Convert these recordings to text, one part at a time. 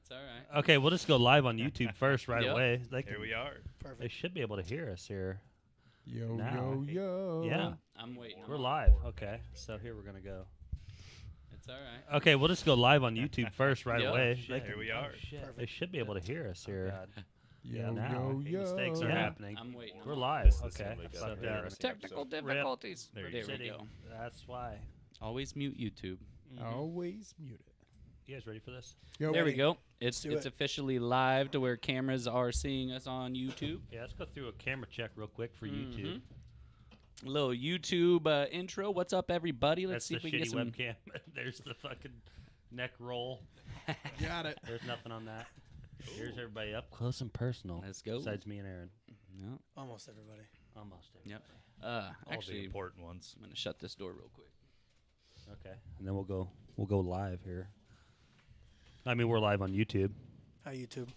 That's all right. Okay, we'll just go live on YouTube first right Yep. away. Here we are. Perfect. They should be able to hear us here. Yo, Now. yo. Yeah, I'm waiting. we're live. Okay, so here we're gonna go. It's all right. Okay, we'll just go live on YouTube first right Yep. away. Shit, here we are. They should be able to hear us here. Yo, now. yo, yo. Mistakes are Yeah. happening. I'm waiting. We're live. This is Okay, gonna make so an interesting Technical episode. difficulties. There you There go. we go. That's why. Always mute YouTube. Always mute it. You guys ready for this? Yo, There we ready. go. It's do it. officially live to where cameras are seeing us on YouTube. Yeah, let's go through a camera check real quick for YouTube. A little YouTube intro. What's up, everybody? Let's That's see the if we can shitty get some. webcam. There's the fucking neck roll. Got it. There's nothing on that. Here's everybody up close and personal. Let's go. Besides me and Aaron. No. Almost everybody. Almost. Yep. All the Actually, important ones. I'm gonna shut this door real quick. Okay, and then we'll go live here. I mean, we're live on YouTube. Hi, YouTube.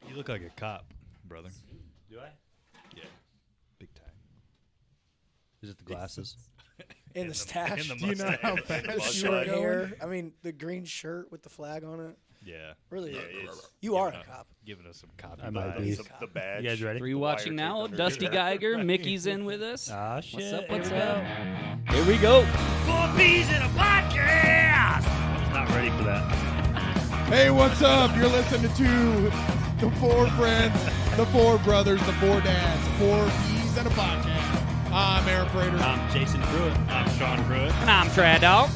You look like a cop, brother. Do I? Yeah. Big time. Is it the glasses? In the stash. In the Do you know how mustache. fast Short you're going? hair. I mean, the green shirt with the flag on it. Yeah. Really, Yeah, it's you are a giving cop. Giving us some copy I might vibes. be. The badge. You guys ready? Three The watching wire now. taped under Dusty your- Geiger. Mickey's in with us. Ah, shit. What's Here up? we go. Here we go. 4 P's in a podcast. I was not ready for that. Hey, what's up? You're listening to the four friends, the four brothers, the four dads, 4 P's and a podcast. I'm Aaron Prater. I'm Jason Pruitt. I'm Sean Pruitt. And I'm Trad Dog.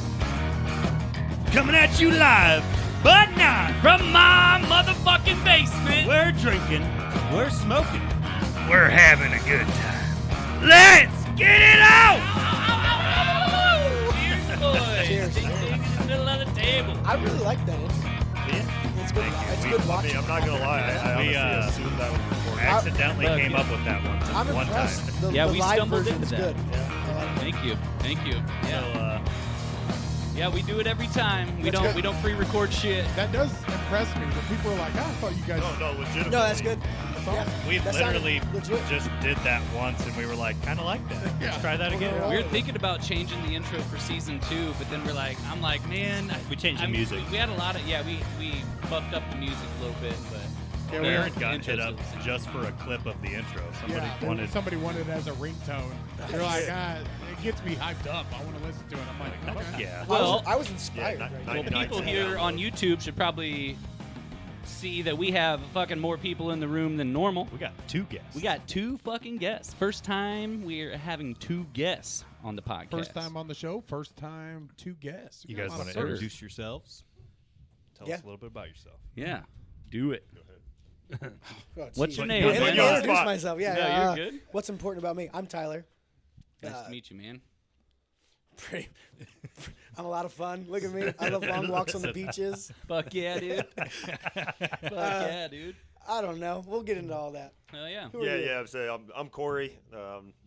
Coming at you live, but not From my motherfucking basement. We're drinking. We're smoking. We're having a good time. Let's get it out. Cheers, boys. Cheers. Ding, ding, in the middle of the table. I really like that. It's good. It's good watching. I'm not going to lie. I We, honestly assumed that was recorded. accidentally Look, came yeah. up with that one. I'm one impressed. time. The, Yeah, the we live stumbled version into is that. good. I like it. Thank you. Thank you. Yeah. So, Yeah, we do it every time. We That's don't good. we don't pre-record shit. That does impress me. That people are like, I thought you guys. No, legitimately. No, that's good. Yeah, We that sounded literally legit. just did that once, and we were like, kind of like that. Let's try that again. Yeah. We were thinking about changing the intro for season 2, but then I'm like, man, We changed the music. We had a lot of we buffed up the music a little bit, but Yeah, the Aaron got intros hit up are the same. just for a clip of the intro. Yeah, somebody wanted it as a ringtone. They're like, it gets me hyped up. I want to listen to it. I'm like, okay. Yeah. Well, I was inspired. yeah, right not- now. Well, people 99 here on downloads. YouTube should probably see that we have fucking more people in the room than normal. We got 2 guests. We got 2 fucking guests. First time we're having 2 guests on the podcast. First time on the show, first time 2 guests. You got a guys lot want of to firsts. introduce yourselves? Tell Yeah. us a little bit about yourself. Yeah. Do it. Oh, What's geez. your Put- name? put Let you me on the introduce spot. myself. Yeah, No, yeah, you're good. What's important about me? I'm Tyler. Nice Uh, to meet you, man. Pretty. I'm a lot of fun. Look at me. I love long walks on the beaches. Fuck yeah, dude. Fuck yeah, dude. I don't know. We'll get into all that. Hell yeah. Who are Yeah, you? yeah. So I'm Kory.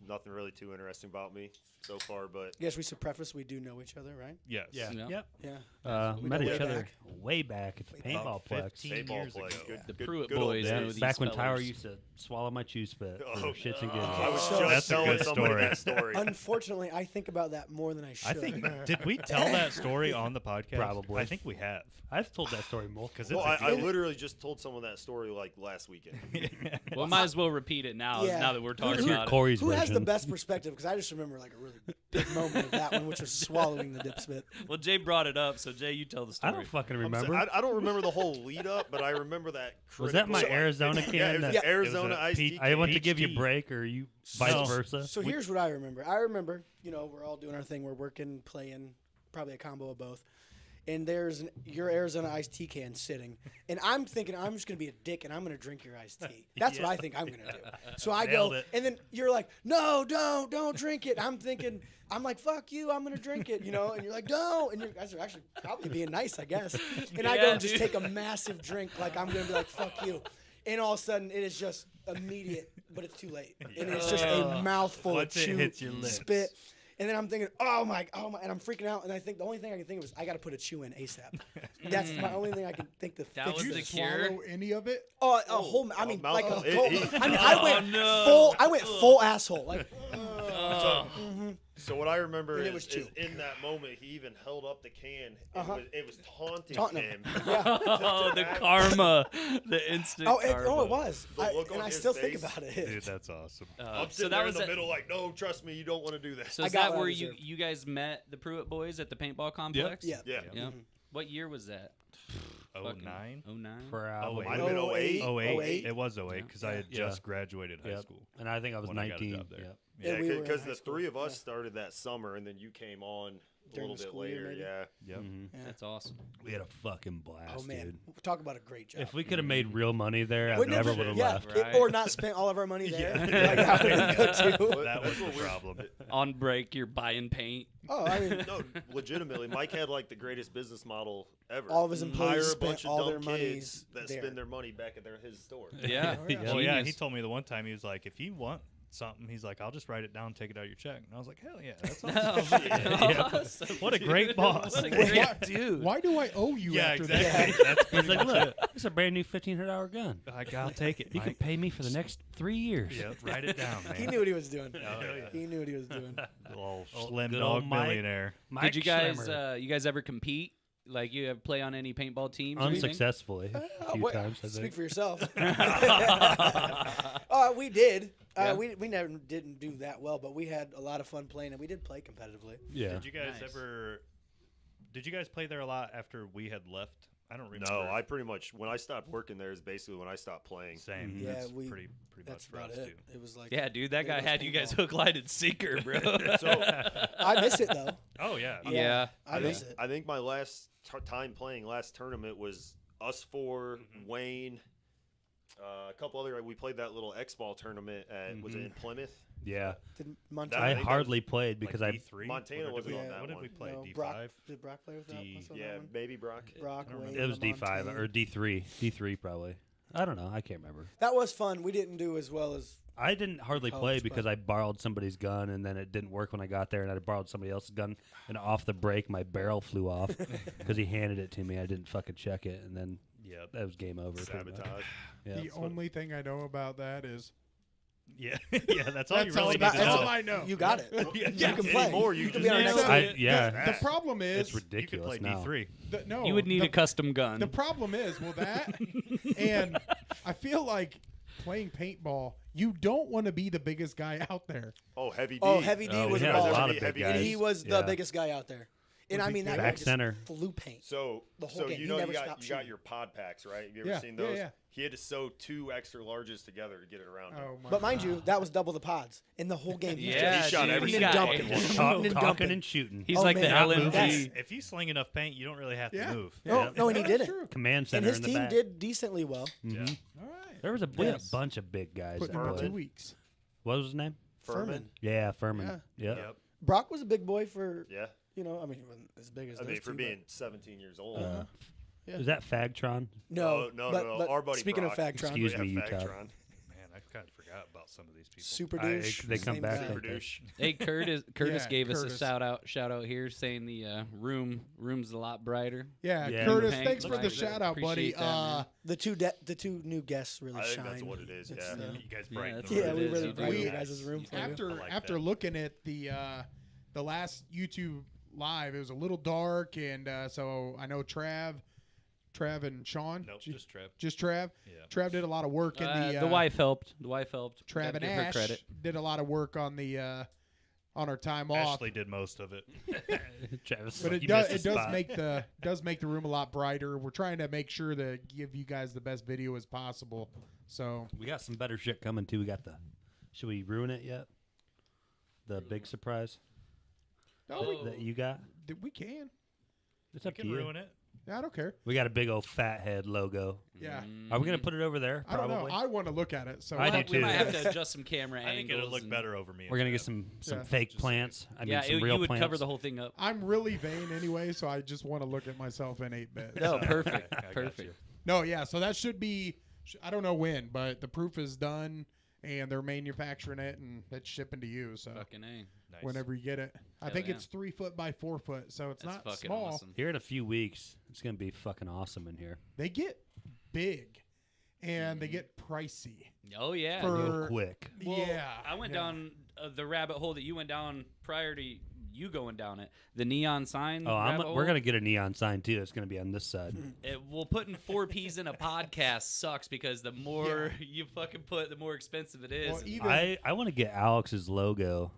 Nothing really too interesting about me so far, but Yes, we should preface we do know each other, right? Yes. Yeah. Yeah. Yep. Yeah. We Met go each way other back. way back at the paintball About plex. 15 paintball years place. ago. Good, The good, Pruitt good old boys days. know these Back when Tyler fellas. used to swallow my chew spit for Oh, shits and giggles. I was So- just That's a telling good somebody story. that story. Unfortunately, I think about that more than I should. I think, did we tell that story on the podcast? Probably. I think we have. I've told that story multiple Because Well, it's I literally just told someone that story like last weekend. Well, might as well repeat it now. Yeah. Now that we're Let's talking hear about it. Corey's Who version. has the best perspective? Because I just remember like a really big moment of that one, which was swallowing the dip spit. Well, Jay brought it up, so Jay, you tell the I story. don't fucking I'm remember. saying- I don't remember the whole lead up, but I remember that. Was that my critical- Arizona can? Yeah, it was that- the Arizona it was a iced peach- tea. I went to Peach give you tea. a break, or you vice No. versa. So here's what I remember. I remember, we're all doing our thing. We're working, playing, probably a combo of both. And there's your Arizona iced tea can sitting. And I'm thinking I'm just going to be a dick and I'm going to drink your iced tea. That's what I think I'm going to do. So I Nailed go, it. and then you're like, no, don't drink it. I'm thinking, I'm like, fuck you, I'm going to drink it, And you're like, don't. And you guys are actually probably being nice, I guess. And I go Yeah, and just dude. take a massive drink like I'm going to be like, fuck you. And all of a sudden, it is just immediate, but it's too late. And it's just a mouthful Once of it chew, hits your lips. spit. And then I'm thinking, oh my, and I'm freaking out. And I think the only thing I can think of is I got to put a chew in ASAP. That's my only thing I can think to That fix was Did the you this. cure. swallow any of it? Oh, a whole, I mean, mouth- like a it- full, it- I mean, I went full asshole. Like, So what I remember And it is, was is chew. in that moment he even held up the can. It was taunting Taunting him. him. Yeah. Oh, the karma, the instant karma. It was. The look And on I his still think face. about it. Dude, that's awesome. I'm So sitting that there was in the at- middle, like, no, trust me, you don't want to do this. So I is got that what I where deserved. you guys met the Pruitt boys at the paintball complex? Yeah. yeah. Yeah. What year was that? 09? 09? Probably. Might have been 08. 08. It was 08 because I had Yeah. just graduated high Yep. school. And I think I was when I got a 19. job there. Yep. Yeah, And we were in because high the school, three of us yeah. started that summer, and then you came on a During little the bit school year, later. maybe? Yeah. Yep. Yeah. That's awesome. We had a fucking blast, Oh man, dude. talk about a great job. If we could have made real money there, I Wouldn't never it- would have yeah, left. Right. or not spent all of our money there. Yeah. Like, that would have been good too. That was That's the what we're- problem. On break, you're buying paint. Oh, I mean, No, legitimately, Mike had like the greatest business model ever. all of his Hire employees a spent bunch of all dumb their monies kids that there. spend their money back at his store. Yeah. Oh, yeah. Well, yeah, he Genius. told me the one time he was like, if you want something, he's like, I'll just write it down, take it out of your check. And I was like, hell yeah, that's awesome. Awesome, What a dude. great boss. What a Why- great dude. Why do I owe you Yeah, after exactly. that? That's He's pretty like, much look, it. it's a brand new $1,500 gun. Like, I'll take it. You can Mike. pay me for the next 3 years. Yeah, write it down, man. He knew what he was doing. Oh, yeah. He knew what he was doing. Little Oh, slim good dog old Mike. billionaire. Mike Did you guys Schlemmer. you guys ever compete? Like you have play on any paintball teams? or anything? Unsuccessfully a few What- times, I Speak think. for yourself. We did. Yeah. We never didn't do that well, but we had a lot of fun playing, and we did play competitively. Yeah. Did you guys Nice. ever? Did you guys play there a lot after we had left? I don't remember. No, I pretty much when I stopped working there is basically when I stopped playing. Same. Yeah, That's we- pretty That's much for about us it. too. It was like, Yeah, dude, that it guy was had you guys paintball. hook, line, and sinker, bro. I miss it though. Oh yeah. Yeah. I miss it. I think my last time playing last tournament was us four, Wayne, a couple other. We played that little X ball tournament at was it in Plymouth? Yeah. Did Montana? I think that hardly played because like I D3? Montana Or wasn't did on we, that What did one. we play? No, D5. Brock, did Brock play with that? D- us on Yeah, that one? maybe Brock. Brock, I don't Wayne, it was D5 Montana. or D3. D3 probably. I don't know. I can't remember. That was fun. We didn't do as well as. I didn't hardly play College, because I borrowed somebody's gun and then it didn't work when I got there, and I borrowed somebody else's gun, and off the break my barrel flew off because he handed it to me. I didn't fucking check it, and then Yep. that was game over. pretty much. Sabotage. Yeah. The only thing I know about that is Yeah. Yeah. That's all you that's really all, need about, to that's know. all I know. You got it. Yeah, You can play. anymore, you can just be on our nailed next it. team. yeah. The problem is It's You could ridiculous play now. D3. no. You would need the, a custom gun. The problem is, well, that and I feel like playing paintball, you don't want to be the biggest guy out there. Oh, Heavy D. Oh, Heavy D Oh, we was had a involved. lot of big Heavy- guys. And he was the Yeah. biggest guy out there. And I mean, that Back guy just center. flew paint. So, The whole game. you He know never you got stopped you got shooting. your pod packs, right? Have you ever Yeah, seen yeah, those? yeah. He had to sew 2 extra larges together to get it around. him. Oh my But mind you, that was double the pods. In the whole game, he Yeah, He shot dude, every he single got one. it. Shooting Talking and dumping. and shooting. He's Oh, like the man, LMG. that's- If you sling enough paint, you don't really have to Yeah. move. No, no, and he That's didn't. true. Command And center his in the team back. did decently well. Yeah. All right. There was we had a Yes. bunch of big guys. Putting that him in played. 2 weeks. What was his name? Furman. Yeah, Furman. Yeah. Yep. Brock was a big boy for, Yeah. you know, I mean, he wasn't as big as I those mean, for two, being 17 years old. Yeah. Is that Fagtron? No, no, but, no. but Our buddy speaking Brock. of Fagtron, Excuse me, Yeah, Utah. Fagtron. Man, I kind of forgot about some of these people. Super I- douche. they come same back, guy. don't Super douche. Hey, Curtis Yeah, gave us a Curtis. shout out here saying the room's a lot brighter. Yeah, Yeah. Curtis, Hank, thanks for the like, shout out, buddy. appreciate that, man. The two new guests really I think shine. that's what it is. It's, Yeah. You guys Yeah, brighten that's the what Yeah, room. we it is. really You do. brighten your Nice. guys' room for you. after I like after that. looking at the last YouTube live, it was a little dark, and so I know Trav and Sean. Nope, just Trev. Just Trav. Yeah. Trav did a lot of work in The wife helped. The wife helped. Trav Gotta and give her Ash credit. did a lot of work on the on our time off. Ashley did most of it. Travis, But you it does missed a spot. make the room a lot brighter. We're trying to make sure to give you guys the best video as possible. So We got some better shit coming too. We got the. Should we ruin it yet? The big surprise that you got. we can. It's You up to can you. ruin it. I don't care. We got a big old fat head logo. Yeah. Are we gonna put it over there? I don't Probably. know. I want to look at it. So I do We too. might have to adjust some camera I angles. think it'll look and- better over me. We're gonna and get Trev. some Yeah. fake Just plants. I mean, Yeah, some real you would plants. cover the whole thing up. I'm really vain anyway, so I just want to look at myself in 8-bit. No, perfect, I got perfect. you. No, yeah. So that should be. I don't know when, but the proof is done, and they're manufacturing it, and it's shipping to you. So Fucking A. Nice. whenever you get it, I Hell think yeah. it's 3 foot by 4 foot, so it's That's not fucking small. awesome. Here in a few weeks, it's gonna be fucking awesome in here. They get big, and they get pricey. Oh yeah. For- dude. Real quick. Well, yeah, I went yeah. down the rabbit hole that you went down prior to you going down it. The neon sign. Oh, rabbit we're hole. gonna get a neon sign too. It's gonna be on this side. Well, putting 4 Ps in a podcast sucks because the more you fucking put, the more expensive it is. Well, And- even I want to get Alex's logo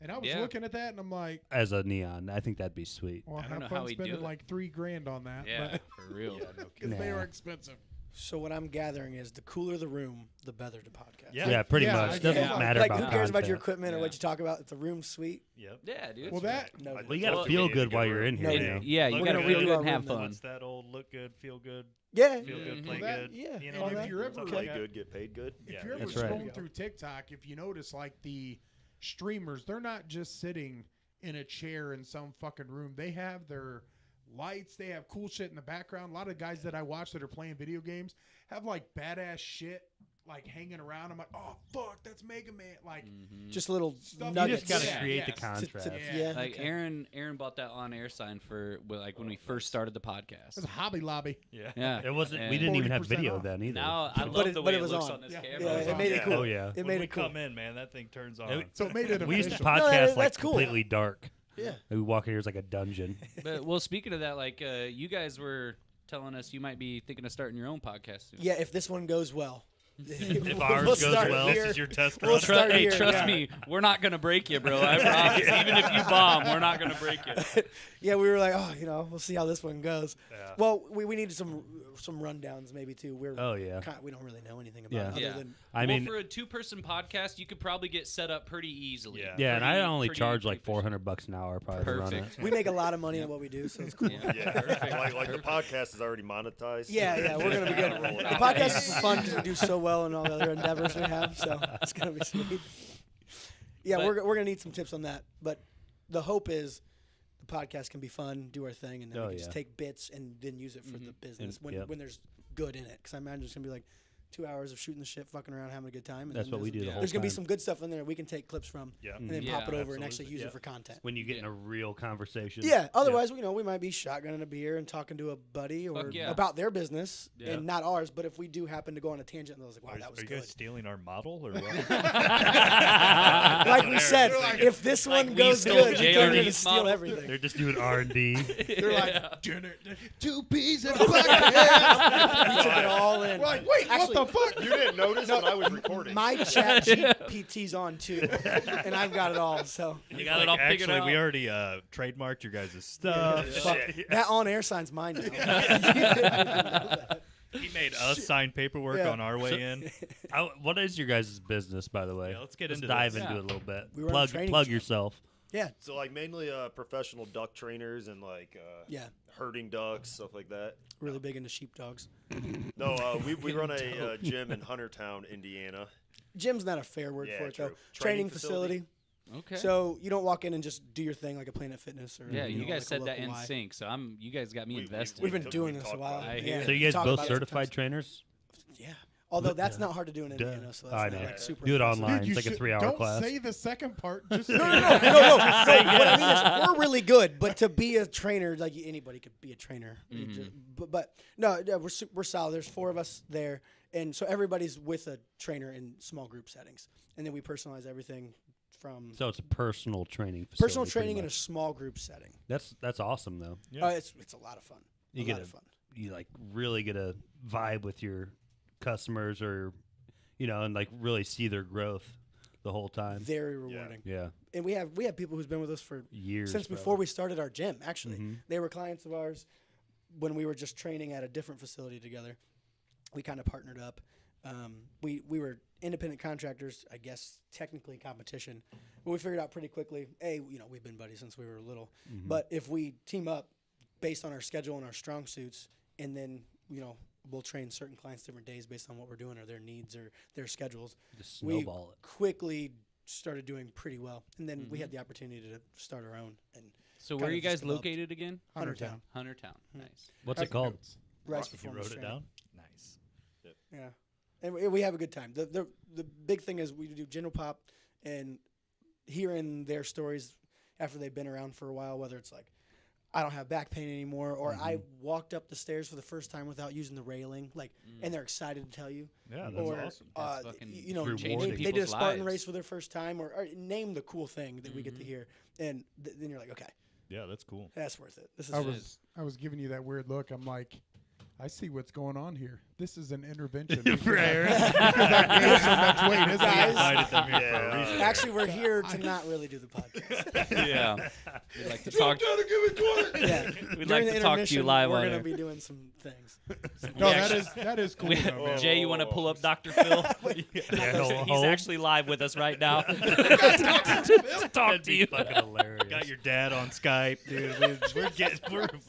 and I was Yeah. looking at that and I'm like, as a neon. I think that'd be sweet. well, I don't have know fun how we do spending it. like $3,000 on that. yeah, for real. Because they Nah. are expensive. So what I'm gathering is the cooler the room, the better the podcast. Yeah. Pretty Yeah, I much. Doesn't guess. matter Like about who cares about your content. equipment or Yeah. what you talk about? If the room's sweet, Yep. Yeah, dude. Well, that no. Well, you gotta Well, feel we need good a while good you're room. in here. No, you Yeah. know? Yeah, you Look gotta good, feel redo good our and have room then. fun. What's that old look good, feel good, yeah, feel good, Mhm. play Well, that- good? yeah. You And know, if that- you're ever something Play like good, get paid good. if Yeah, you're ever that's right. scrolling through TikTok, if you notice like the streamers, they're not just sitting in a chair in some fucking room. They have their lights, they have cool shit in the background. A lot of guys that I watch that are playing video games have like badass shit like hanging around. I'm like, oh fuck, that's Mega Man. Like Just little Stuff- You nuggets. just gotta Yeah, create yeah. the To- contrast. yeah. Like okay. Aaron bought that on-air sign for like when we first started the podcast. it's a Hobby Lobby. Yeah. Yeah, It wasn't. We And didn't even have 40% video off. then either. Now I But love it- the but way it it was looks on. on this Yeah. camera. Yeah, it made it Yeah. cool. Oh yeah. It When made we it cool. come in, man, that thing turns on. So it made it We used to official. podcast like that's cool. completely dark. Yeah. Like, we walk in here, it's like a dungeon. But well, speaking of that, like you guys were telling us you might be thinking of starting your own podcast soon. Yeah, if this one goes well. If ours goes well, This is your test We'll run. start Hey, here, trust yeah. me, we're not gonna break you, bro. I promise. Even if you bomb, we're not gonna break you. Yeah, we were like, oh, we'll see how this one goes. Yeah. Well, we needed some rundowns maybe too. We're Oh yeah. we don't really know anything about Yeah. it other Yeah. than I mean, for a 2-person podcast, you could probably get set up pretty easily. Yeah. yeah, and I Pretty- only pretty charge like efficient. $400 an hour probably to run it. Perfect. we make a lot of money at what we do, so it's cool. Yeah. Yeah, like the podcast is already monetized. Yeah, we're gonna be good. Roll it The out. podcast is fun because we do so well in all the other endeavors we have, so it's gonna be sweet. Yeah, But- we're gonna need some tips on that, but the hope is the podcast can be fun, do our thing, and then Oh, we can just yeah. take bits and then use it for the business And- yep. when there's good in it. Because I imagine it's gonna be like 2 hours of shooting the shit, fucking around, having a good time. And That's then what we do the whole There's gonna be time. some good stuff in there we can take clips from, Yeah. and then Yeah, pop it over and actually absolutely. use Yeah. it for content. When you get in a real conversation. Yeah. Otherwise, we might be shotgunning a beer and talking to a buddy or Fuck yeah. about their business Yeah. and not ours. But if we do happen to go on a tangent, and I was like, wow, that was Are you good. guys stealing our model or what? Like we said, if this Like one we goes stole good, you're JRD's gonna steal model. everything. They're just doing R&D. They're like, Yeah. two peas in a podcast. We took it all in. We're like, wait, Actually, what the fuck? You didn't notice when I was recording. My chat GPT's on too, and I've got it all. So You got it all figured Actually, out. we already trademarked your guys' stuff. fuck, that on-air sign's mine now. He made us sign paperwork Yeah. on our way in. What is your guys' business, by the way? Yeah, let's get Let's into dive this. into Yeah. it a little bit. We run a Plug training plug gym. yourself. Yeah, So like mainly professional duck trainers and like yeah. herding ducks, stuff like that. Really big into sheepdogs. No, we run a gym in Huntertown, Indiana. Gym's not a fair word Yeah, for it true. though. Training Training facility. Okay. So you don't walk in and just do your thing like a Planet Fitness or yeah, you know, guys like a said that local in Y. sync, so you guys got me We- invested. We've been We doing this a talked while. about it. I Yeah. hear So you guys Talk both about it certified sometimes. trainers? Yeah. Although that's not hard to do in Duh. Indiana, so I that's not know. like super Do it impressive. online. Dude, you It's like a should- 3-hour don't class. say the second part. Just No. What I mean is, we're really good, but to be a trainer, like anybody could be a trainer. But no, we're solid. There's 4 of us there, and so everybody's with a trainer in small group settings, and then we personalize everything from So it's a personal training facility. personal pretty training in a much. small group setting. That's awesome though. Yeah. It's a lot of fun. You a get lot of fun. You like really get a vibe with your customers, or and like really see their growth the whole time. Very rewarding. Yeah, And we have people who's been with us for years since probably. before we started our gym. Actually, Mhm. they were clients of ours when we were just training at a different facility together. We kind of partnered up. We were independent contractors, I guess technically competition, but we figured out pretty quickly. We've been buddies since we were little. Mm-hmm. But if we team up based on our schedule and our strong suits, and then we'll train certain clients different days based on what we're doing or their needs or their schedules. Just We snowball it. quickly started doing pretty well, and then we had the opportunity to start our own. And So where are kind you of just guys developed. located again? Huntertown. Huntertown. Nice. What's it called? Rice You Performance wrote it Training. down? Nice. Yeah, and we have a good time. The big thing is we do general pop, and hearing their stories after they've been around for a while. Whether it's like, I don't have back pain anymore, or I walked up the stairs for the first time without using the railing, like, and they're excited to tell you. Yeah, that's Or awesome. That's fucking you know, changing they did a people's Spartan lives. race for their first time, or name the cool thing that we get to hear, and then you're like, okay, Yeah, that's cool. that's worth it. This is I was giving you that weird look. I'm like, I see what's going on here. This is an intervention. For Aaron. Because I gained so much weight, isn't Guys. it? Invited them here for a Yeah. reason. actually we're here to not really do the podcast. Yeah. We'd like to talk. Yeah, We'd during like the to talk to you intermission, live we're on gonna air. be doing some things. No, Yeah, that is cool. We- though, man. Jay, you want to pull up Dr. Phil? He's actually live with us right now. to talk to you. Fucking hilarious. Got your dad on Skype, dude.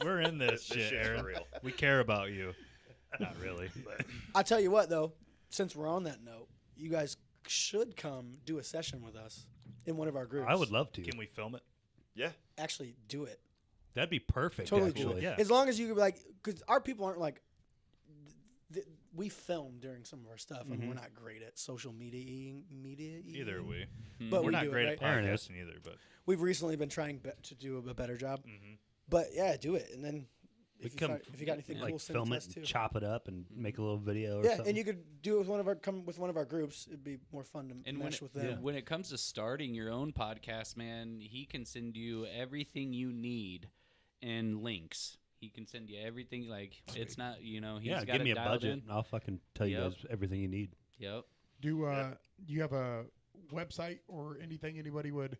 We're in this shit, shit's Aaron. for real. We care about you. Not really, but I'll tell you what, though, since we're on that note, you guys should come do a session with us in one of our groups. I would love to. can we film it? Yeah. actually do it. That'd be perfect. Totally actually. do it. Yeah. As long as you like, because our people aren't like. We film during some of our stuff, and we're not great at social media. Either we. But We're we not do it, great at right? Aaron is. podcasting either, but We've recently been trying to do a better job. But yeah, do it, and then We if you, come if you got anything like cool, send it film to it, us too. and chop it up, and make a little video. Or Yeah, something. and you could do it with one of our groups. It'd be more fun to And mesh with them. when it comes to starting your own podcast, man, he can send you everything you need and links. He can send you everything. Like, it's not, he's yeah, got give it me a dialed budget, in. and I'll fucking tell you Yep. guys everything you need. Yep. Do you have a website or anything anybody would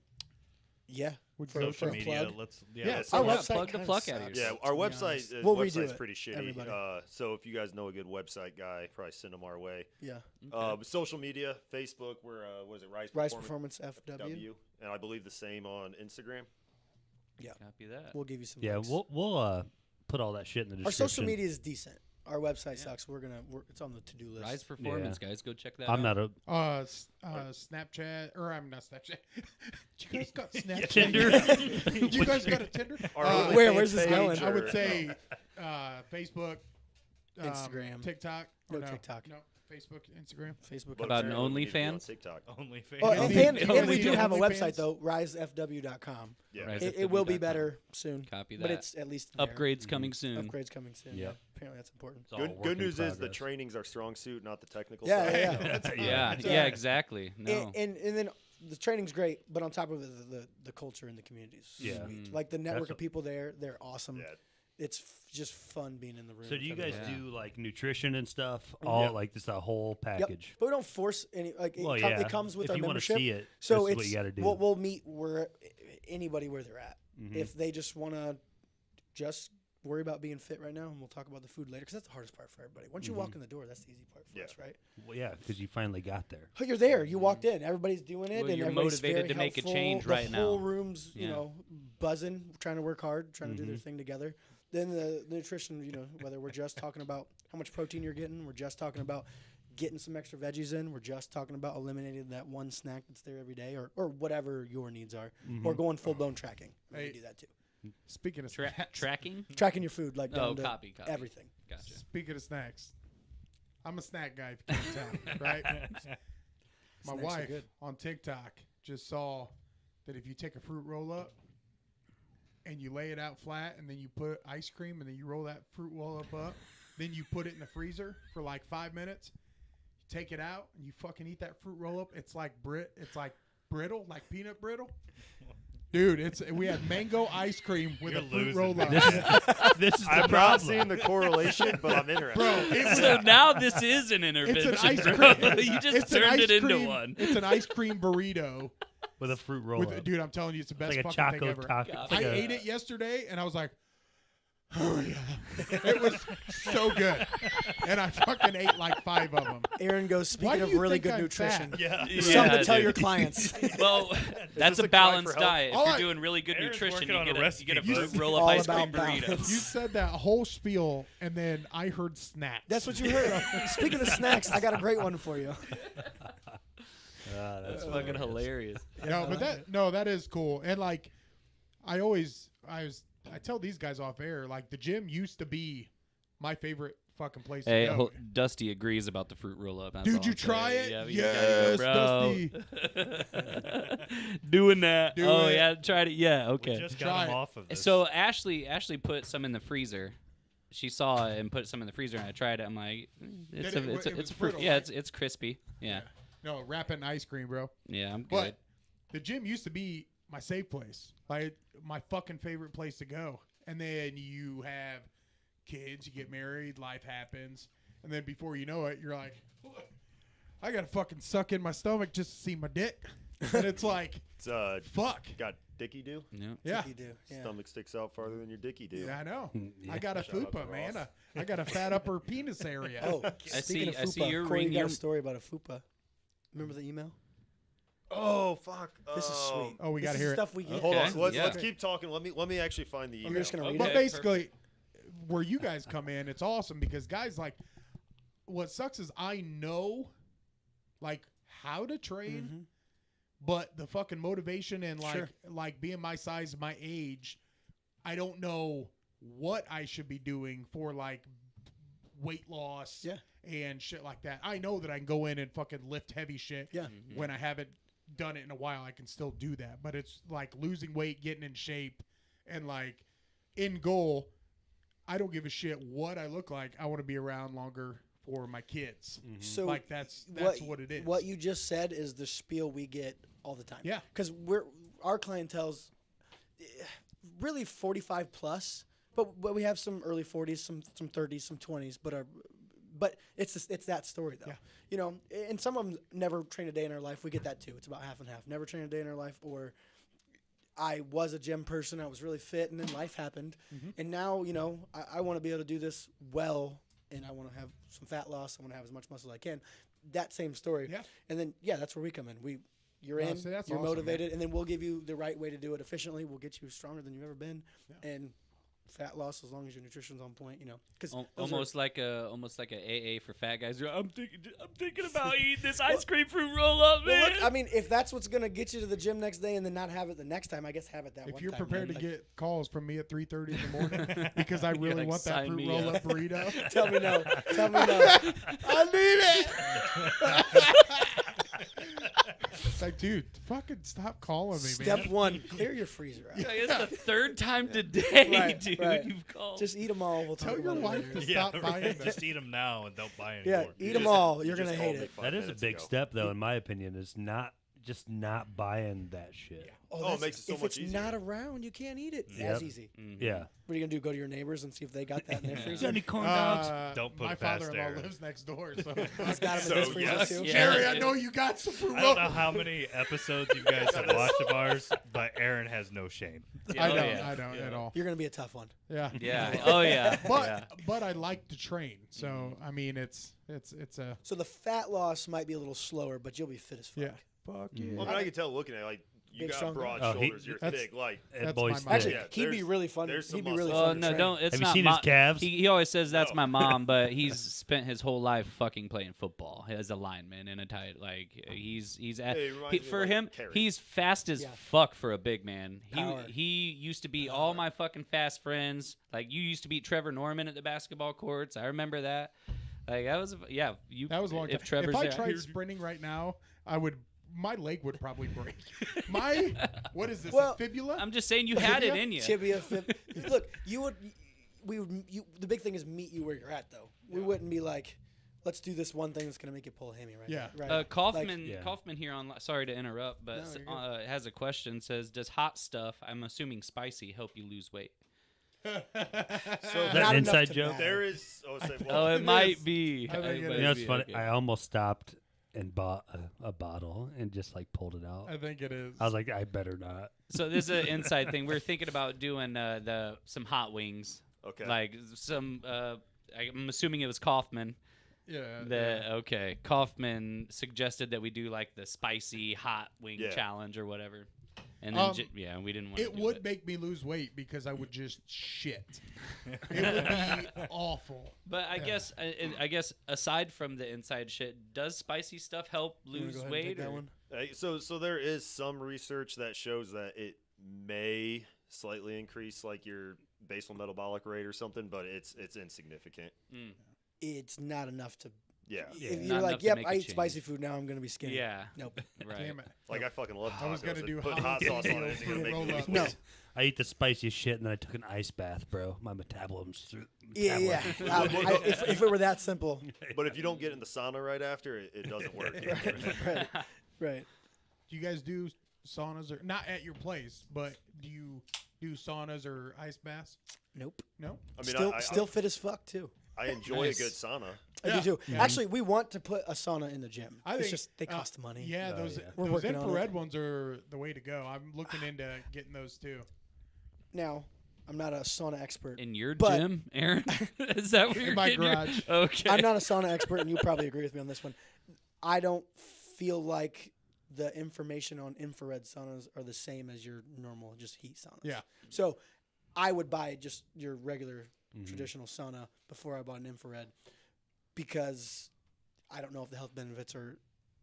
Yeah, would For- go social a media. plug? Let's Yeah, our yeah, website plug the kinda fuck out of sucks, Yeah, yourself. our to be website honest. We'll redo website's it, pretty shitty. everybody. So if you guys know a good website guy, probably send them our way. yeah. Social media, Facebook, we're what is it, Rise Rise Performance Performance FW. W, and I believe the same on Instagram. Copy that. We'll give you some. Yeah, links. we'll put all that shit in the Our description. social media is decent. Our website sucks. It's on the to-do list. Rise Performance, guys. Go check that I'm out. not a Snapchat, or I'm not Snapchat. You guys got Snapchat? Tinder. You guys got a Tinder? Our where's this page going? I would or- say Facebook, Instagram. TikTok. No, or TikTok. No, Facebook, Instagram. Facebook. What About an apparently we need to be on OnlyFans? TikTok. OnlyFans. Oh, and we do OnlyFans. have a OnlyFans. website though, risefw.com. Yeah. Rise It will be FW.com. better soon. Copy that. But it's at least there. Upgrades coming soon. Upgrades coming soon. Yep. Apparently that's important. It's all work Good in news is the progress. training's our strong suit, not the technical Yeah, side. yeah, yeah. Yeah, exactly. No. And then the training's great, but on top of it, the culture in the community is Yeah. sweet. Like the network That's of people there, they're awesome. Yeah. It's just fun being in the room. So do you with guys everybody. do like nutrition and stuff? All Yeah. like just a whole Yep. package. But we don't force any. Like Well, it comes with if our you want to membership. see it, So this is it's what you got to do. We'll meet where anybody where they're at. Mm-hmm. If they just want to just worry about being fit right now, and we'll talk about the food later because that's the hardest part for everybody. Once you walk in the door, that's the easy part for Yeah. us, right? Well, yeah, because you finally got there. Oh, you're there. You walked in. Everybody's doing it, Well, and you're everybody's motivated very to make a helpful. change the right whole now. room's Yeah. buzzing, trying to work hard, trying to do their thing together. Then the nutrition, whether we're just talking about how much protein you're getting, we're just talking about getting some extra veggies in, we're just talking about eliminating that one snack that's there every day, or whatever your needs are, or going full blown tracking. We Hey. do that too. Speaking of snacks, Tracking? Tracking your food, like Oh, down to copy. everything. Gotcha. speaking of snacks, I'm a snack guy. If you can't tell, right? My Snacks are wife good. on TikTok just saw that if you take a fruit roll up and you lay it out flat, and then you put ice cream, and then you roll that fruit roll up, then you put it in the freezer for like 5 minutes. You take it out and you fucking eat that fruit roll up. It's like brittle, like peanut brittle. Dude, we had mango ice cream with You're a fruit losing. roll up. This is the I'm not problem. seeing the correlation, but I'm interested. Bro, it was So now this is an intervention. It's an ice bro. cream. You just It's an turned ice it into cream- one. It's an ice cream burrito. with a fruit roll up. Dude, I'm telling you, it's the best It's like a fucking choco thing ever. taco. It's like I a- ate it yesterday, and I was like, oh, yeah. It was so good. And I fucking ate like 5 of them. Aaron goes, Why speaking do of you really think good I'm nutrition. fat? Yeah. Something to tell dude. your clients. Well, that's this a a cry for balanced help? diet. If All you're I- doing really good Aaron's nutrition, working on a you recipe. get a You fruit said- roll-up All ice cream about burrito. balance. You said that whole spiel, and then I heard snacks. That's what you heard. Speaking of snacks, I got a great one for you. That's That's fucking hilarious. That is cool. And like, I tell these guys off air, like the gym used to be my favorite fucking place Hey, to go. Dusty agrees about the fruit roll up. Dude, you try it? Yeah, Yes, Dusty. Doing that. Do oh it. yeah, tried it. Yeah, We okay. just Try got it. him off of this. So Ashley put some in the freezer. She saw it and put some in the freezer, and I tried it. I'm like, it's Did it- a it was fruit. brittle, Yeah, right? it's crispy. Yeah, No, wrap it in ice cream, bro. yeah, I'm good. But the gym used to be my safe place, like my fucking favorite place to go. And then you have kids, you get married, life happens, and then before you know it, you're like, I gotta fucking suck in my stomach just to see my dick, and it's like, It's fuck. got dicky do. Yeah. Yeah, You do. Yeah. Stomach sticks out farther than your dicky do. yeah, I know. Yeah. I got a Shout out to fupa, man. Ross. I got a fat upper penis area. Oh, I speaking see- of I see fupa, your Kory, ring- you got your- a story about a fupa. Remember the email? Oh fuck! This is sweet. Oh, we This gotta is hear it. stuff we get. Hold on. Okay, So let's yeah. keep talking. Let me actually find the email. You're just gonna read But it. basically, where you guys come in, it's awesome because guys like, what sucks is I know, like how to train, Mhm. but the fucking motivation and Sure. like being my size, my age, I don't know what I should be doing for like weight loss, Yeah. and shit like that. I know that I can go in and fucking lift heavy shit. Yeah. When I haven't done it in a while, I can still do that. But it's like losing weight, getting in shape, and like in goal, I don't give a shit what I look like. I want to be around longer for my kids. So Like that's what it is. What you just said is the spiel we get all the time. Yeah. Because our clientele's really 45 plus, but we have some early 40s, some 30s, some 20s, but it's that story though. Yeah. You know, and some of them never train a day in our life. We get that too. It's about half and half. Never train a day in our life, or I was a gym person. I was really fit, and then life happened, and now you know I want to be able to do this well, and I want to have some fat loss. I want to have as much muscle as I can. That same story. Yeah. And then that's where we come in. You're No, in, see, that's you're awesome, motivated, and then we'll give you the right way to do it efficiently. We'll get you stronger than you've ever been, and fat loss as long as your nutrition's on point. You know, because Almost like a AA for fat guys. I'm thinking about eating this ice cream fruit roll up, Well, man. look, I mean, if that's what's gonna get you to the gym next day and then not have it the next time, I guess have it that one if you're time. prepared to man. get calls from me at 3:30 in the morning because I really like, want that sign fruit me roll up. up burrito, Tell me no. Tell me no. I need it. It's like, dude, fucking stop calling me, Step man. one: clear your freezer out. Like, it's the third time today, Right, dude. right. You've called. Just eat them all. We'll talk Tell your about wife it to later. stop buying them. Just eat them now and don't buy Yeah, anymore. eat them all. You're gonna just hate called me it. 5 That is a minutes big ago. step, though, in my opinion. Is not buying that shit. Oh, it that's- makes it so if much it's easier. not around, you can't eat it. Yep. As easy. Yeah. What are you gonna do? Go to your neighbors and see if they got that in their freezer? corn dogs? Don't put my it past father-in-law Aaron. lives next door, so He's got them So, in his freezer yes. too. Yeah. Jerry, I know you got some fruit I roll. don't know how many episodes you guys have watched of ours, but Aaron has no shame. I Oh, don't, yeah. I don't at all. You're gonna be a tough one. Yeah, Yeah. Oh yeah. But I like to train, so I mean it's a So the fat loss might be a little slower, but you'll be fit as fuck. yeah. Fuck yeah. Well, I mean, I can tell looking at it, like you Big, got strong broad guy. Oh, he- shoulders. You're that's- thick. Like That That's boy's my Actually, thick. Yeah, he'd be there's- really fun. there's some He'd be really muscle. Oh fun. no, to train. don't. It's Have you not seen my, his calves? He always says that's No. my mom, but he's spent his whole life fucking playing football as a lineman in a tight. Like he's at, Hey, it reminds he, me of, for like, him, Carey. he's fast as Yeah. fuck for a big man. Power. He used to beat all my fucking fast friends. Like you used to beat Trevor Norman at the basketball courts. I remember that. Like that was you. That was a long time. If Trevor's If I there- tried sprinting right now, my leg would probably break. My what is this? Well, a fibula? I'm just saying you had it in you. Tibia, look, the big thing is meet you where you're at, though. We wouldn't be like, let's do this one thing that's gonna make you pull a hammy, right? Yeah. Right. Kaufman, Yeah. Kaufman here on. Sorry to interrupt, but No, you're good. has a question. Says, does hot stuff, I'm assuming spicy, help you lose weight? so. Is that Not an enough inside to joke? matter. There is. Oh, say, Oh, well, it It might is. be. I think it might is. You know, it's be, funny. okay. I almost stopped and bought a bottle and just like pulled it out. I think it is. I was like, I better not. So this is an inside thing. We're thinking about doing some hot wings, okay. like some. I'm assuming it was Kaufman. yeah. Okay, Kaufman suggested that we do like the spicy hot wing Yeah. challenge or whatever, and then we didn't want. It would make me lose weight because I would just shit. It would be awful. But I guess aside from the inside shit, does spicy stuff help You wanna lose go ahead and weight? take that or- one? So there is some research that shows that it may slightly increase like basal metabolic rate or something, but it's insignificant. It's not enough to. Yeah. If Not you're like, enough to yep, make I a eat change. spicy food now, I'm gonna be skinny. Yeah. Nope. Right. Damn it. Like I fucking love tacos. I was gonna do Put hot sauce on it. Isn't gonna make me lose roll-up. No. weight. I eat the spiciest shit, and then I took an ice bath, bro. My metabolism's through. Yeah. If it were that simple. But if you don't get in the sauna right after, it doesn't work. Right. Do you guys do saunas or not at your place, but do you do saunas or ice baths? Nope. No. I mean, Still fit as fuck too. I enjoy Nice. a good sauna. I do too. Actually, we want to put a sauna in the gym. I It's think, just they cost money. Yeah, Oh, those yeah. We're those working on infrared it. ones are the way to go. I'm looking into getting those too. Now, I'm not a sauna expert. In your But- gym, Aaron? Is that where In you're my getting your- garage. Okay. I'm not a sauna expert, and you probably agree with me on this one. I don't feel like the information on infrared saunas are the same as your normal just heat saunas. Yeah. So I would buy just your regular traditional sauna before I bought an infrared because I don't know if the health benefits are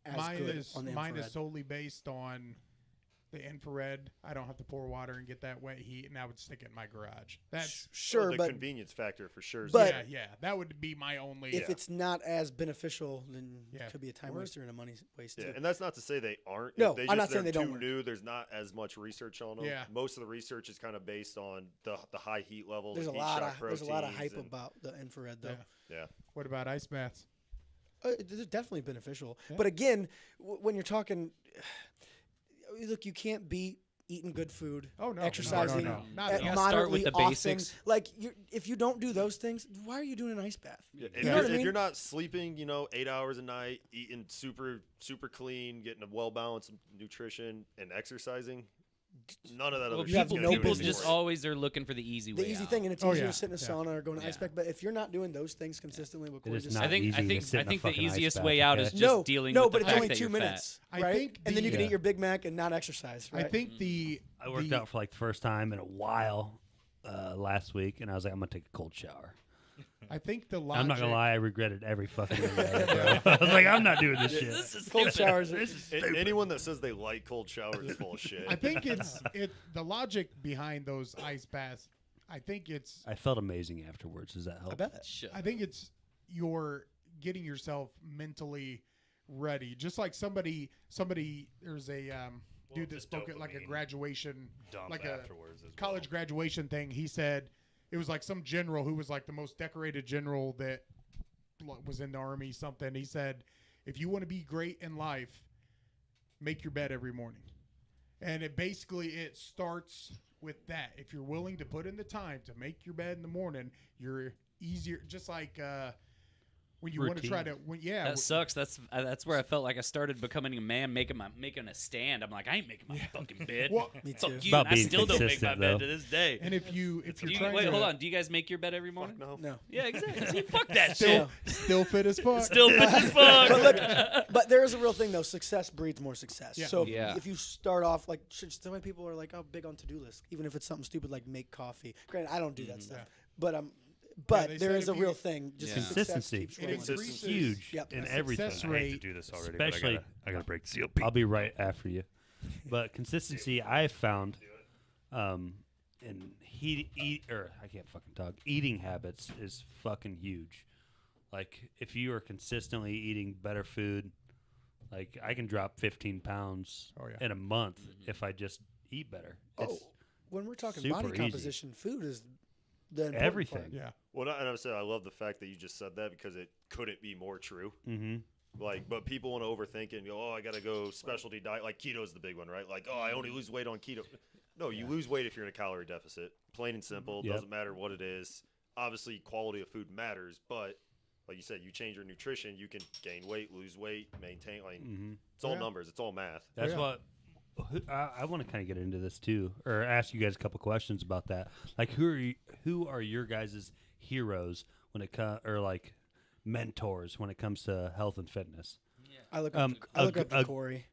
as good on the Mine infrared. is solely based on the infrared. I don't have to pour water and get that wet heat, and I would stick it in my garage. That's Sure, the but convenience factor for sure. is But- there. yeah. That would be my only. if it's not as beneficial, then Yeah. it could be a time waster and a money waste Yeah, too. and that's not to say they aren't. No, If they I'm not just, saying they're they don't too work. new. There's not as much research on them. Yeah. Most of the research is kind of based on the high heat levels. There's a heat lot shock of hype proteins and- about the infrared though. Yeah. Yeah. What about ice baths? It's definitely beneficial. Yeah. But again, when you're talking, look, you can't beat eating good food, Oh no, exercising no. Not at at all. gotta start with moderately the often. basics. Like, if you don't do those things, why are you doing an ice bath? Yeah, if, You know you're, what I if mean? you're not sleeping, 8 hours a night, eating super clean, getting a well balanced nutrition, and exercising, none of that Well, other you have shit's no gonna do people anything just for you. always are looking for the easy way The easy out. thing, and it's Oh, easier yeah. to sit in a Yeah. sauna or go to an ice Yeah. bath. But if you're not doing those things consistently, what Corey is just not said, I think easy to sit in a the fucking ice easiest bath, way out okay? is just dealing with but the it's fact only that 2 you're minutes, I right? think And then you can the- eat your Big Mac and not exercise, right? I think I worked out for like the first time in a while last week, and I was like, I'm gonna take a cold shower. I think the logic. I'm not gonna lie, I regretted every fucking minute of it, bro. I was like, I'm not doing this shit. This is Cold stupid. showers. Anyone that says they like cold showers is full of shit. I think the logic behind those ice baths. I think it's I felt amazing afterwards. Does that help? I bet. Shut I think it's you're getting yourself mentally ready. Just like somebody there's a dude the that spoke at like a dopamine graduation, Dump like a afterwards as college well. graduation thing. He said it was like some general who was like the most decorated general that was in the army, something. He said, if you want to be great in life, make your bed every morning. And it starts with that. If you're willing to put in the time to make your bed in the morning, you're easier. Just like when you want to try to, That sucks. That's where I felt like I started becoming a man, making a stand. I'm like, I ain't making my fucking bed. Well, Me Fuck too. you. About And I being still don't make my consistent, bed though. to this day. and if you're trying Wait, to hold on. Do you guys make your bed every morning? No. No. Yeah, exactly. See, fuck that still, shit. still fit as fuck. Still fit as fuck. But there is a real thing though. Success breeds more success. Yeah. So if, Yeah. if you start off like, so many people are like, oh, big on to-do lists, even if it's something stupid like make coffee. Granted, I don't do that stuff, Yeah. but they there said is a if real you- thing. Just Yeah. success Consistency. keeps It rolling. increases- Huge Yep. in The everything. success I hate rate. to do this already, Especially- but I gotta break the seal. I'll be right after you. But consistency, I found, in I can't fucking talk. Eating habits is fucking huge. Like if you are consistently eating better food, like I can drop 15 pounds Oh, yeah. in a month if I just eat better. Oh, It's when we're talking super body easy. composition, food is the important Everything. part. Yeah. Well, and I said I love the fact that you just said that because it couldn't be more true. mm-hmm. Like, but people want to overthink it and go, oh, I got to go specialty diet. Like keto's the big one, right? Like, oh, I only lose weight on keto. No, you lose weight if you're in a calorie deficit. Plain and simple. Yep. Doesn't matter what it is. Obviously, quality of food matters, but like you said, you change your nutrition, you can gain weight, lose weight, maintain. Like, it's all Yeah. numbers. It's all math. That's yeah. what I want to kind of get into this too, or ask you guys a couple questions about that. Like, who are your guys' heroes when it comes, or like mentors when it comes to health and fitness? I look up, to Corey.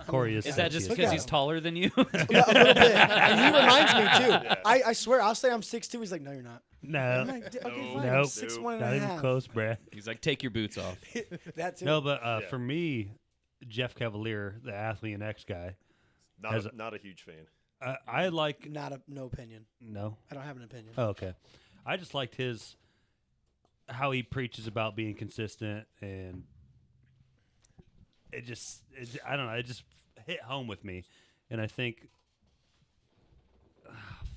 Corey is. Is that just Look because at he's him. taller than you? Yeah, a little bit. And he reminds me too. I swear, I'll say I'm 6'2". He's like, no, you're not. No, I'm like, okay, fine. I'm Nope. 6'1" and not a even half. close, bruh. He's like, take your boots off. That too. No, but for me, Jeff Cavalier, the Athlete and X guy, Not As a huge fan. I like No opinion. no. I don't have an opinion. Oh, okay. I just liked how he preaches about being consistent, and I don't know. It just hit home with me, and I think,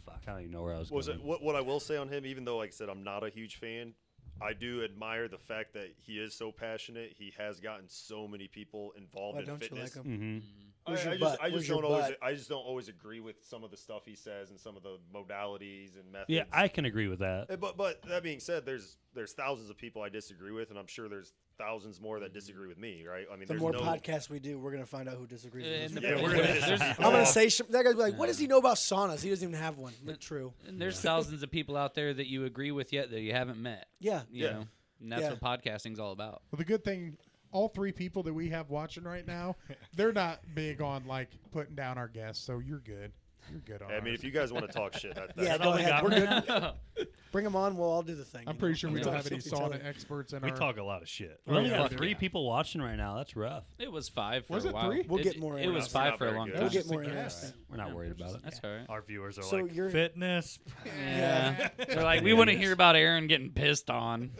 fuck, I don't even know where I was going. What I will say on him, even though, like I said, I'm not a huge fan, I do admire the fact that he is so passionate. He has gotten so many people involved in don't fitness. you like him? Mm-hmm. I just don't always agree with some of the stuff he says and some of the modalities and methods. Yeah, I can agree with that. But that being said, there's thousands of people I disagree with, and I'm sure there's thousands more that disagree with me. Right? I mean, The there's more no, podcasts we do, we're gonna find out who disagrees with us. Yeah, we're gonna. I'm gonna say that guy's like, what does he know about saunas? He doesn't even have one. But true. And there's thousands of people out there that you agree with yet that you haven't met. Yeah. You know, and that's Yeah. what podcasting's all about. Well, the good thing, all three people that we have watching right now, they're not big on like putting down our guests, so you're good. You're good on I mean, ours. if you guys want to talk shit, Yeah, all go we ahead. got. We're good. Bring them on. We'll all do the thing. I'm you pretty know? sure we We don't talk have any shit to each other. sauna experts in We our. talk a lot of shit. We only yeah, got we 3 do. people watching right now. That's rough. It was 5 for Was a it while. 3? We'll get more It into was it. 5 for a very long good. time. We'll get Just more a guess. interesting. We're not worried about it. That's all right. Our viewers are So like you're- fitness. Yeah. They're like, we want to hear about Aaron getting pissed on.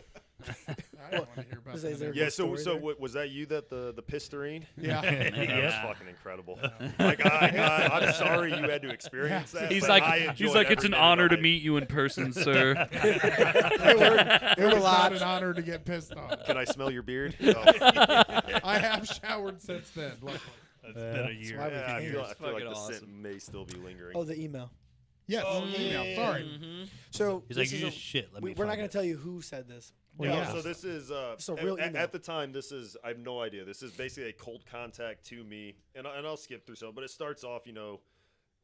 I don't want to hear about Is there that. Yeah, so story there? was that you that the pistarine? Yeah. That was Yeah. fucking incredible. Like I'm sorry you had to experience that. He's but like, I he's enjoyed like, it's every an minute of honor to it. meet you in person, sir. It was not lot. an honor to get pissed on. Can I smell your beard? I have showered since then. Luckily. It's been a year. why we Yeah, I came feel, here. I feel like Fucking the awesome. scent may still be lingering. Oh, the email. Yes, Oh, email. yeah. Sorry. Mm-hmm. So He's like, this you is just shit. Let me. we're not find going it. to tell you who said this. Well, Yeah, yeah. so this is It's a real email. at the time. This is I have no idea. This is basically a cold contact to me, and I'll skip through some. But it starts off,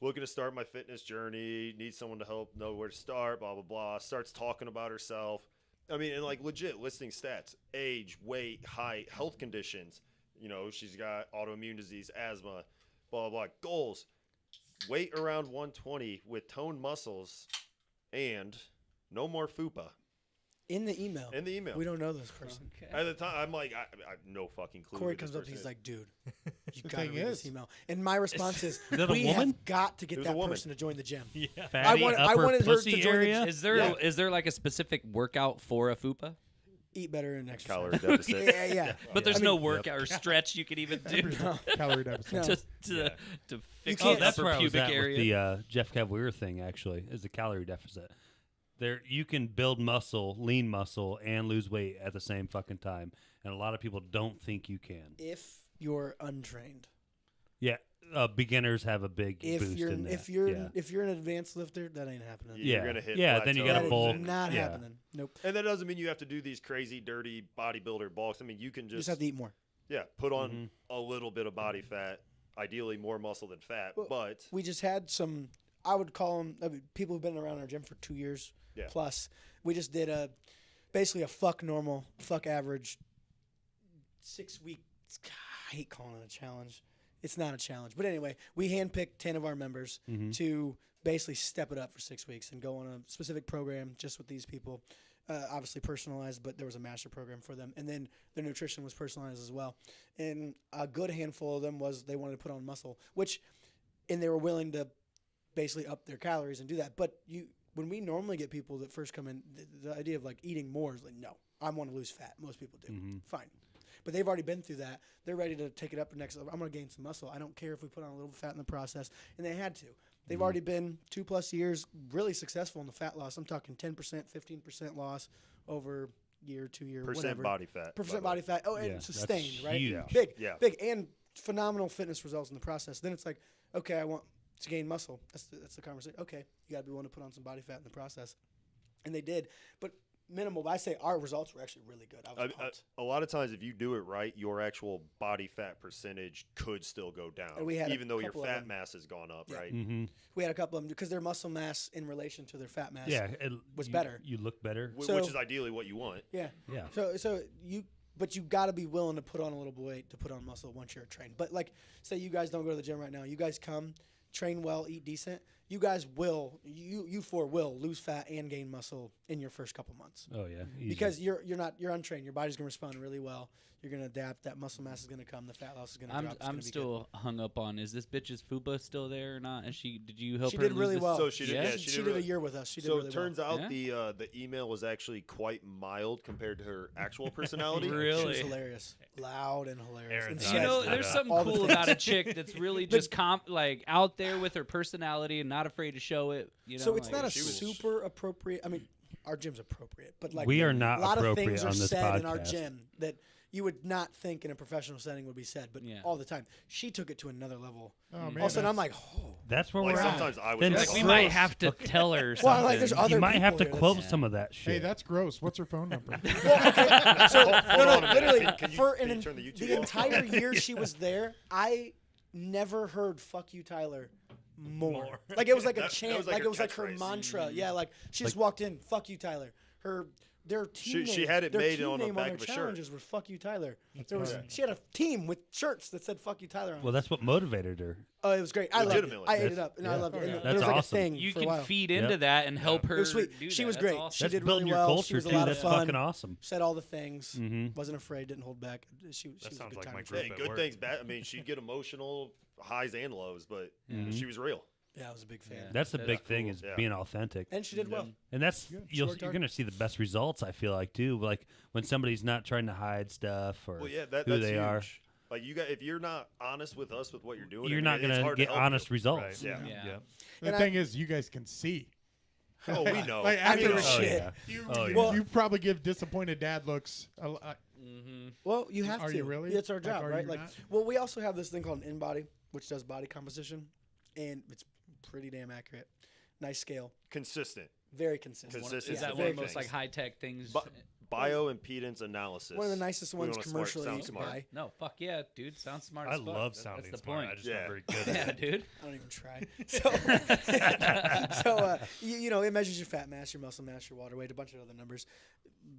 looking to start my fitness journey. Need someone to help know where to start. Blah blah blah. Starts talking about herself. I mean, and like legit listing stats: age, weight, height, health conditions. She's got autoimmune disease, asthma, blah blah blah. Goals: weight around 120 with toned muscles, and no more fupa. In the email. In the email. We don't know this person. At the time, I'm like, I have no fucking clue. Corey who this comes up. person He's is. like, dude, you The got to thing read this is- email. And my response is, that a we woman? have got to It get was a that woman. person to join the gym. Fatty I upper wanted her to pussy join the area. Is there like a specific workout for a fupa? Eat better and exercise. Calorie deficit. Yeah. But there's I no mean- workout or stretch you could even do Calorie deficit. No. to fix can't- the That's upper where I was pubic at area. with the Jeff Cavalier thing. Actually, is the calorie deficit. There, you can build muscle, lean muscle, and lose weight at the same fucking time, and a lot of people don't think you can. If you're untrained. Yeah, beginners have a big boost in that. If you're an advanced lifter, that ain't happening. You're gonna hit then you plateau. got That to is bulk. not yeah. happening. Nope. And that doesn't mean you have to do these crazy, dirty bodybuilder bulks. I mean, you can You just just have to eat more. put on Mhm. a little bit of body fat, ideally more muscle than fat. Well, but We just had some, I would call them, people who've been around our gym for 2 years Yeah. plus. We just did basically a fuck normal, fuck average 6 week. I hate calling it a challenge. It's not a challenge. But anyway, we handpicked 10 of our members Mhm. to basically step it up for 6 weeks and go on a specific program just with these people. Obviously personalized, but there was a master program for them. And then their nutrition was personalized as well. And a good handful of them was they wanted to put on muscle, and they were willing to basically up their calories and do that. But when we normally get people that first come in, the idea of like eating more is like, no, I want to lose fat. Most people do. Mhm. Fine. But they've already been through that. They're ready to take it up the next level. I'm going to gain some muscle. I don't care if we put on a little fat in the process. And they had to. They've already been 2+ years really successful in the fat loss. I'm talking 10%, 15% loss over year, 2 year, percent whatever. body fat. Percent by the body way. fat. Oh, and Yeah, that's sustained, right? huge. Big, Yeah. big, and phenomenal fitness results in the process. Then it's like, okay, I want to gain muscle. That's the conversation. Okay, you got to be willing to put on some body fat in the process, and they did. But minimal. But I say our results were actually really good. I was pumped. A lot of times, if you do it right, your actual body fat percentage could still go down, And we had a even though your couple of fat them. mass has gone up, Yeah. right? Mm-hmm. We had a couple of them because their muscle mass in relation to their fat mass. Yeah, was better. You look better. Which So- is ideally what you want. Yeah. Yeah. But you got to be willing to put on a little weight to put on muscle once you're trained. But like, say you guys don't go to the gym right now. You guys come, train well, eat decent. you guys will, you four will lose fat and gain muscle in your first couple months. Oh yeah, easy. Because you're untrained. Your body's gonna respond really well. You're gonna adapt. That muscle mass is gonna come. The fat loss is gonna drop. I'm still hung up on, is this bitch's fupa still there or not? And did you help She her did lose really this? well. So she did. Yeah? Yeah, She did really, a year with us. She did so really it turns well. out the email was actually quite mild compared to her actual personality. She Really? was hilarious, loud and hilarious. Aaron's And eyes You know, lit there's up. something All the cool things. about a chick that's really just like out there with her personality and not afraid to show it. You know, so it's like, not a she was- super appropriate. I mean, our gym's appropriate, but like We are not a lot of appropriate things are on this said in our podcast. gym that you would not think in a professional setting would be said, but Yeah. all the time. She took it to another level. Oh, man, All of a sudden, I'm that's- like, oh. That's where Like we're at. sometimes I was Then like, like we gross. might have to tell her something. Well, like there's other You might have to people here quote that's- some of that shit. Hey, that's gross. What's her phone number? Well, okay, so Hold on a minute. literally Can you- for can you turn the YouTube the off? entire year she was there, I never heard "fuck you, Tyler" more. Like it was like a That chant, was like like it her was like her catchphrase. mantra. Yeah, like she just walked in, "Fuck you, Tyler." Their team She name, had it their made team on the name back their of a shirt. challenges were "Fuck you, Tyler." fine. She had a team with shirts that said "Fuck you, Tyler" on well, it. that's what motivated her. Oh, it was great. I loved it. Legitimately. I ate it That's- up, and I yeah. loved it. And That's there was like awesome. a thing You for a can while. feed into that and help her. It was sweet. Do She that. was That's great. awesome. She That's did building really your well. culture She was a too. lot That's of fun. fucking awesome. Said all the things. Mhm. Wasn't afraid. Didn't hold back. She was sounds a good like time my to group Hey, at good work. things, bad. I mean, she'd get emotional highs and lows, but she was real. Yeah, I was a big fan. Yeah. That's the That's big thing cool. is Yeah. being authentic. And she did well. And that's Good. She you're worked hard. going to see the best results. I feel like too, like when somebody's not trying to hide stuff or Well, yeah, who that's they huge. are. Like you got, if you're not honest with us with what you're doing, You're I mean, not it's going to hard get help honest you. results. Yeah. Yeah. The And thing is, you guys can see. Oh, we know. Like, I give after a Oh, shit. yeah. You, Oh, you, yeah. Well- you probably give disappointed dad looks. Well, you have Are to. you really? It's our Like, job, are right? you Like, not? well, we also have this thing called an InBody, which does body composition, and it's pretty damn accurate. Nice scale, Consistent. very consistent. Consistent. Is Yeah, that one very of the most like things. high tech things? Bioimpedance analysis. One of the nicest We ones wanna commercially you sound can smart. buy. No, fuck yeah, dude. Sounds smart. I as fuck. love That's sounding the smart. point. I just Yeah. not very good Yeah, at it. dude. I don't even try. You know, it measures your fat mass, your muscle mass, your water weight, a bunch of other numbers,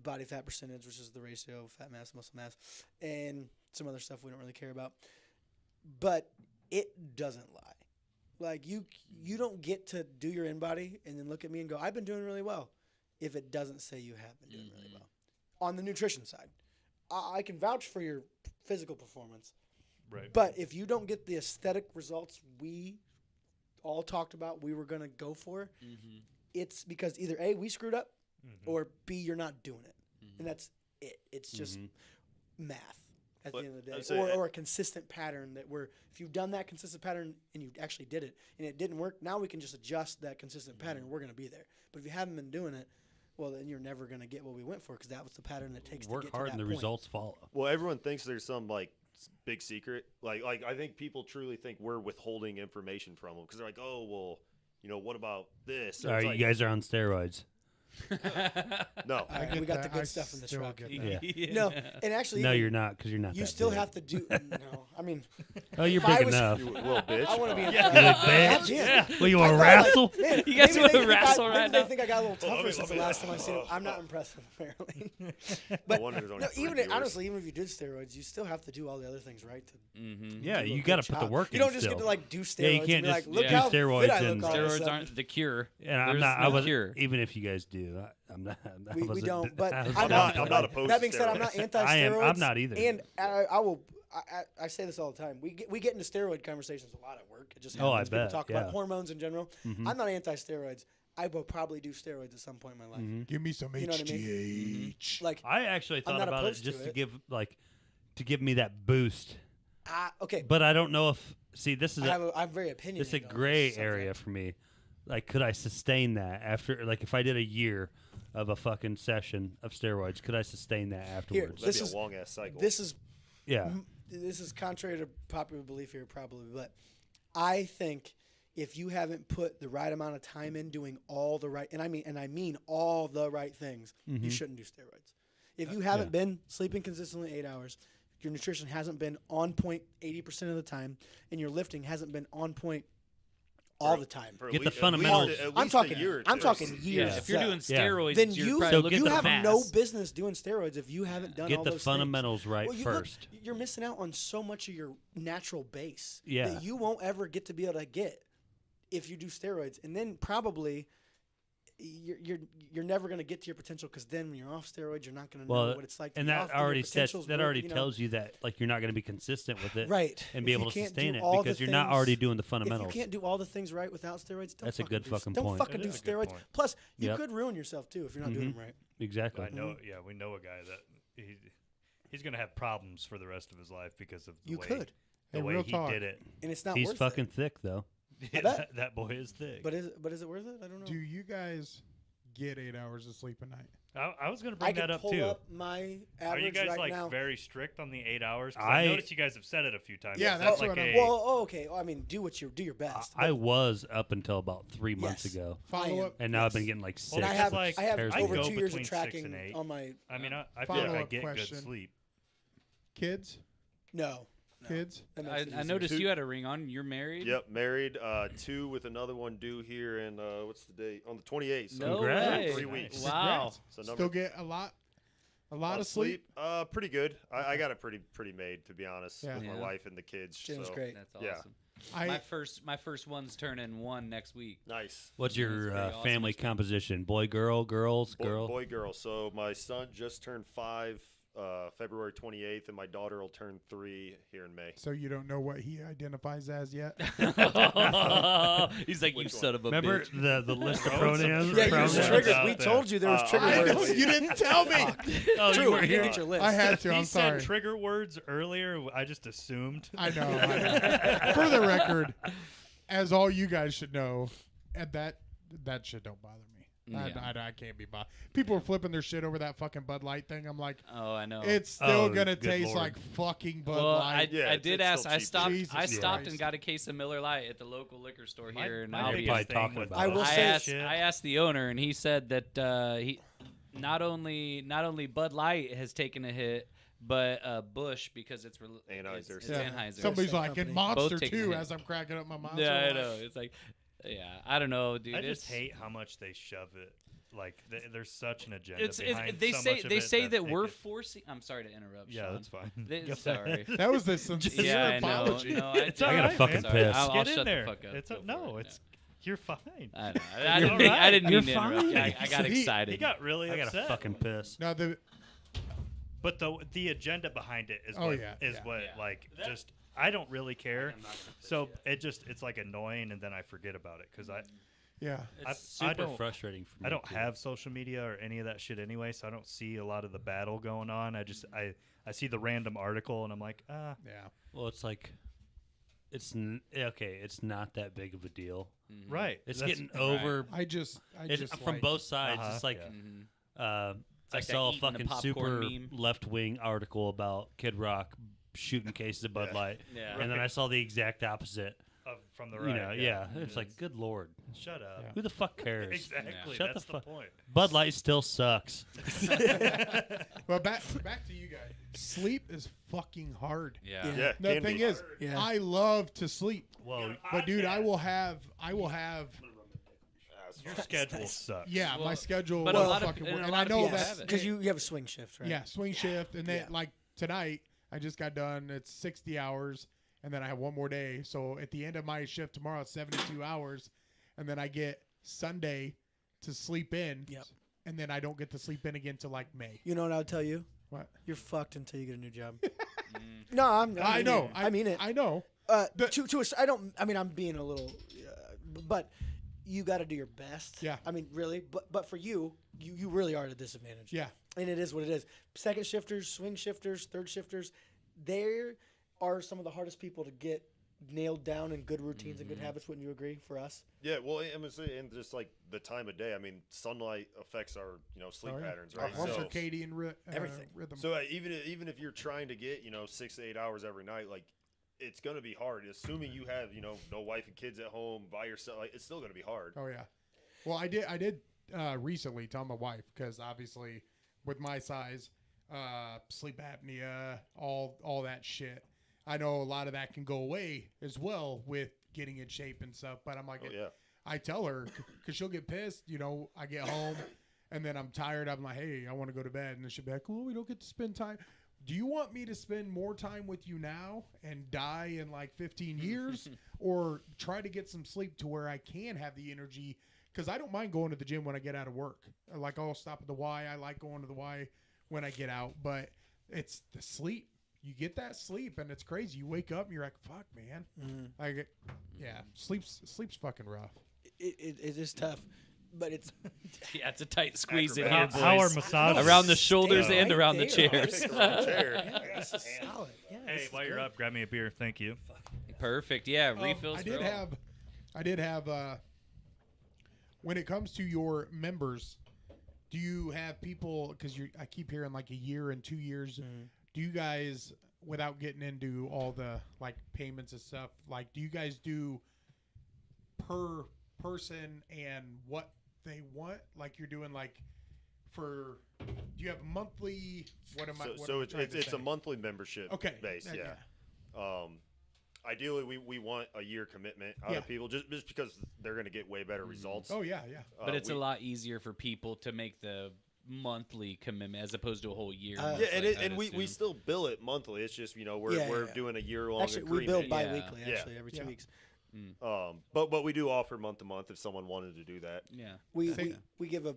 body fat percentage, which is the ratio of fat mass, muscle mass, and some other stuff we don't really care about. But it doesn't lie. Like you don't get to do your InBody and then look at me and go, I've been doing really well, if it doesn't say you have been doing really well. On the nutrition side, I can vouch for your physical performance. Right. But if you don't get the aesthetic results we all talked about we were going to go for, it's because either A, we screwed up, or B, you're not doing it. And that's it. It's just math at But the end of the I day. would say- Or a consistent pattern that if you've done that consistent pattern and you actually did it and it didn't work, now we can just adjust that consistent pattern and we're going to be there. But if you haven't been doing it, well, then you're never going to get what we went for because that was the pattern that takes to Work get hard to that and the point. results follow. Well, everyone thinks there's some like big secret. Like I think people truly think we're withholding information from them because they're like, oh, well, you know, what about this? Or Sorry, it's you like, guys are on steroids. no. All right, get we got that. the I good stuff in the still truck. get that. Yeah. No, and actually, No, even- you're not because you're not. You that still big. have to do. No, I mean, Oh, you're if I big was- enough. You little bitch. I want to be. Oh. In You little bitch. Yeah. Well, you I want to thought, wrestle? Like, man, You guys maybe wanna they think wrestle I, right maybe now? they think I got a little Well, tougher let me- since let the me- last time I seen him. I'm not impressed apparently. No But wonder there's only no, three even viewers. honestly, even if you did steroids, you still have to do all the other things right. Yeah, do a you good got to put the job. work in. You don't just still. get to like do steroids. Yeah, you and can't be just like, look do how steroids fit I and- look all of a Steroids sudden. aren't the cure. And I'm There's not. no I was cure. even if you guys do. I'm not. I We wasn't- don't, but I was I'm not- I'm not opposed That to being said, I'm not steroids. anti-steroids. I'm not either. And I will. I say this all the time. We get into steroid conversations a lot at work. It just Oh, happens. I People bet, talk yeah. about hormones in general. I'm not anti-steroids. I will probably do steroids at some point in my life. Give me some You know what I mean? HGH. Like, I actually thought not about it opposed to just to it. give me that boost. okay, But I don't know if this is I'm very opinionated. it's a on gray this subject. area for me. Like, could I sustain that after? Like, if I did a year of a fucking session of steroids, could I sustain that afterwards? That'd This be is- a long ass cycle. This is Yeah. this is contrary to popular belief here, probably, but I think if you haven't put the right amount of time in doing all the right, and I mean all the right things, you shouldn't do steroids. If you haven't been sleeping consistently 8 hours, your nutrition hasn't been on point 80% of the time, and your lifting hasn't been on point all the time. For at Get the least- at fundamentals. least- at I'm least talking. a year or I'm two. talking years. Yeah, if you're set. doing Yeah. steroids, then you're you probably So looking get you at have the mass. no business doing steroids if you haven't done all Get the those fundamentals things. right Well, first. You're missing out on so much of your natural base Yeah. that you won't ever get to be able to get if you do steroids, and then probably you're never going to get to your potential, because then when you're off steroids, you're not going to know what it's like to and be that off, and already your says potential's that really, already tells you that like you're not going to be consistent with it, right, and be If able you to can't sustain do it all the because you're not things- already doing the If fundamentals. you can't do all the things right without steroids, don't That's a good fucking don't point. fucking It do is a good steroids. point. Plus, you Yep. could ruin yourself too if you're not doing them right. Exactly. I know. Yeah, we know a guy that he's gonna have problems for the rest of his life because of the You way, could, the Hey, way real he talk. did it. and it's not He's worth fucking it. thick though. Yeah, bet. that boy is thick. But is it worth it? I don't know. Do you guys get 8 hours of sleep a night? I was gonna I bring could that up pull too. up my Are average you guys right like now. very strict on the 8 hours? 'Cause I- I noticed you guys have said it a few times. Yeah, Is that's that what like I'm- a, Well, okay. I mean, do your best. I was up until about 3 months Yes. ago, Follow up. and now I've been getting like 6. Well, And I because, have like, I have tears over me. 2 years of between 6 tracking and 8. on my. I mean, I feel like I Follow-up get question. good sleep. Kids? No. Kids? That makes I it easier. noticed Two- you had a ring on. You're married. Yep, married. 2 with another one due here, and what's the date? On the 28th. So No Congrats. way. 3 weeks. Wow. So number Still get a lot of sleep? Pretty good. I got it pretty made, to be honest, Yeah. with my Yeah. wife and the kids. Jim's so. great. That's Yeah. awesome. I My first one's turning 1 next week. Nice. What's Yeah, your it's pretty awesome. family composition? Boy, girl, girls, girl. Boy, girl. So my son just turned 5 February 28th, and my daughter will turn 3 here in May. so you don't know what he identifies as yet? He's like, you Which son of a Remember bitch. the list of Throwing some pronouns? Yeah, you Pronouns was out triggered. there. We told you there was trigger I words. know, you didn't tell me. Oh, True, you we were did here. get your list. I had to. He I'm said sorry. trigger words earlier. I just assumed. I know. For the record, as all you guys should know, and that shit don't bother me. I can't be bothered. People are flipping their shit over that fucking Bud Light thing. I'm like, Oh, I know. it's still Oh, gonna good taste Lord. like fucking Bud well, Light. Yeah, I it's did still ask. I cheap. stopped. Jesus I stopped Christ. and got a case of Miller Lite at the local liquor store here in My biggest Albion. thing talking with about I will Bud say- I asked the owner, and he said that he not only Bud Light has taken a hit, but Busch, because it's Anheuser. It's Yeah. Anheuser. Somebody's Same like, company. and Monster Both taking too, a hit. as I'm cracking up my monster. Yeah, I Light. know. It's like, yeah, I don't know, dude. I just It's- hate how much they shove it. Like there's such an agenda It's behind they so say much of they it say that it we're gets- forcing. I'm sorry to interrupt. Yeah, Sean. that's fine. They- Go sorry. ahead. That was the sincere Yeah, I know. apology. No, It's I all gotta right, fucking man. piss. I'll Get shut in there. the fuck up. It's Go no, for it, it's you're fine. I know. You're I right. didn't You're mean to interrupt. fine. I got He excited. He got really I gotta upset. fucking piss. Now But the agenda behind it is Oh, what yeah, is yeah. what Yeah. like just I don't really care. So it's like annoying, and then I forget about it because yeah. It's I super don't- frustrating for me. I don't too. have social media or any of that shit anyway, so I don't see a lot of the battle going on. I see the random article, and I'm like, Yeah. Well, it's like, it's okay. It's not that big of a deal. right. It's that's- getting over. I just From like, both sides. Uh-huh, It's like yeah. I like that saw a eating the fucking popcorn super meme. left wing article about Kid Rock shooting cases of Bud Yeah. Light, Yeah. and then I saw the exact opposite. From the You right. know, yeah. It's like, good lord, shut up. Yeah. who the fuck cares? Exactly. Shut that's the the fuck- point. Bud Light still sucks. Well, back to you guys. Sleep is fucking hard. Yeah. Yeah. The can thing be. is, Yeah. I love to sleep, Well, but dude, I will have. your schedule sucks. Yeah, my Well, schedule but will a lot of- fucking and work. a And lot I of know people that have it. Because you have a swing shift, right? Yeah, swing shift, and then Yeah. like tonight, I just got done. It's 60 hours, and then I have one more day. So at the end of my shift tomorrow, it's 72 hours, and then I get Sunday to sleep in. Yep. And then I don't get to sleep in again till like May. You know what I would tell you? What? You're fucked until you get a new job. No, I I know. It. I mean it. I know. I don't. I mean, I'm being a little, but you got to do your best. Yeah. I mean, really. But for you really are at a disadvantage. Yeah. And it is what it is. Second shifters, swing shifters, third shifters, they are some of the hardest people to get nailed down in good routines and good habits. Wouldn't you agree? For us. Yeah, well, and just like the time of day. I mean, sunlight affects our sleep Oh, yeah. patterns, Our right? So, circadian Everything. rhythm. so even if you're trying to get 6 to 8 hours every night, like it's gonna be hard. Assuming you have no wife and kids at home by yourself, like it's still gonna be hard. Oh yeah. Well, I did recently tell my wife, because obviously with my size, sleep apnea, all that shit. I know a lot of that can go away as well with getting in shape and stuff. But I'm like, Oh, yeah. I tell her, because she'll get pissed. I get home and then I'm tired. I'm like, hey, I want to go to bed, and then she'll be like, oh, we don't get to spend time. do you want me to spend more time with you now and die in like 15 years, or try to get some sleep to where I can have the energy? Because I don't mind going to the gym when I get out of work. Like, I'll stop at the Y. I like going to the Y when I get out, but it's the sleep. You get that sleep, and it's crazy. You wake up and you're like, "Fuck, man!" Like, yeah, sleep's fucking rough. It is tough, but it's Yeah, it's a tight squeeze in here, How boys. our massage Around the shoulders Stay and right around the there. chairs. yeah, this is solid. Yeah, this Hey, is while you're good. up, grab me a beer. Thank you. Perfect. Yeah, refills. I for did all. have. When it comes to your members, do you have people? Because I keep hearing like a year and 2 years. Do you guys, without getting into all the like payments and stuff, like do you guys do per person and what they want? Like you're doing like for. Do you have monthly? What am I? What So am I it's trying to it's say? a monthly membership base. Yeah. Ideally, we want a year commitment out of people just because they're going to get way better results. Oh yeah. But it's a lot easier for people to make the monthly commitment as opposed to a whole year. Yeah, and we still bill it monthly. It's just we're doing a year long Actually, agreement. we build bi-weekly. Yeah. Actually, every 2 weeks. But we do offer month to month if someone wanted to do that. Yeah. We give a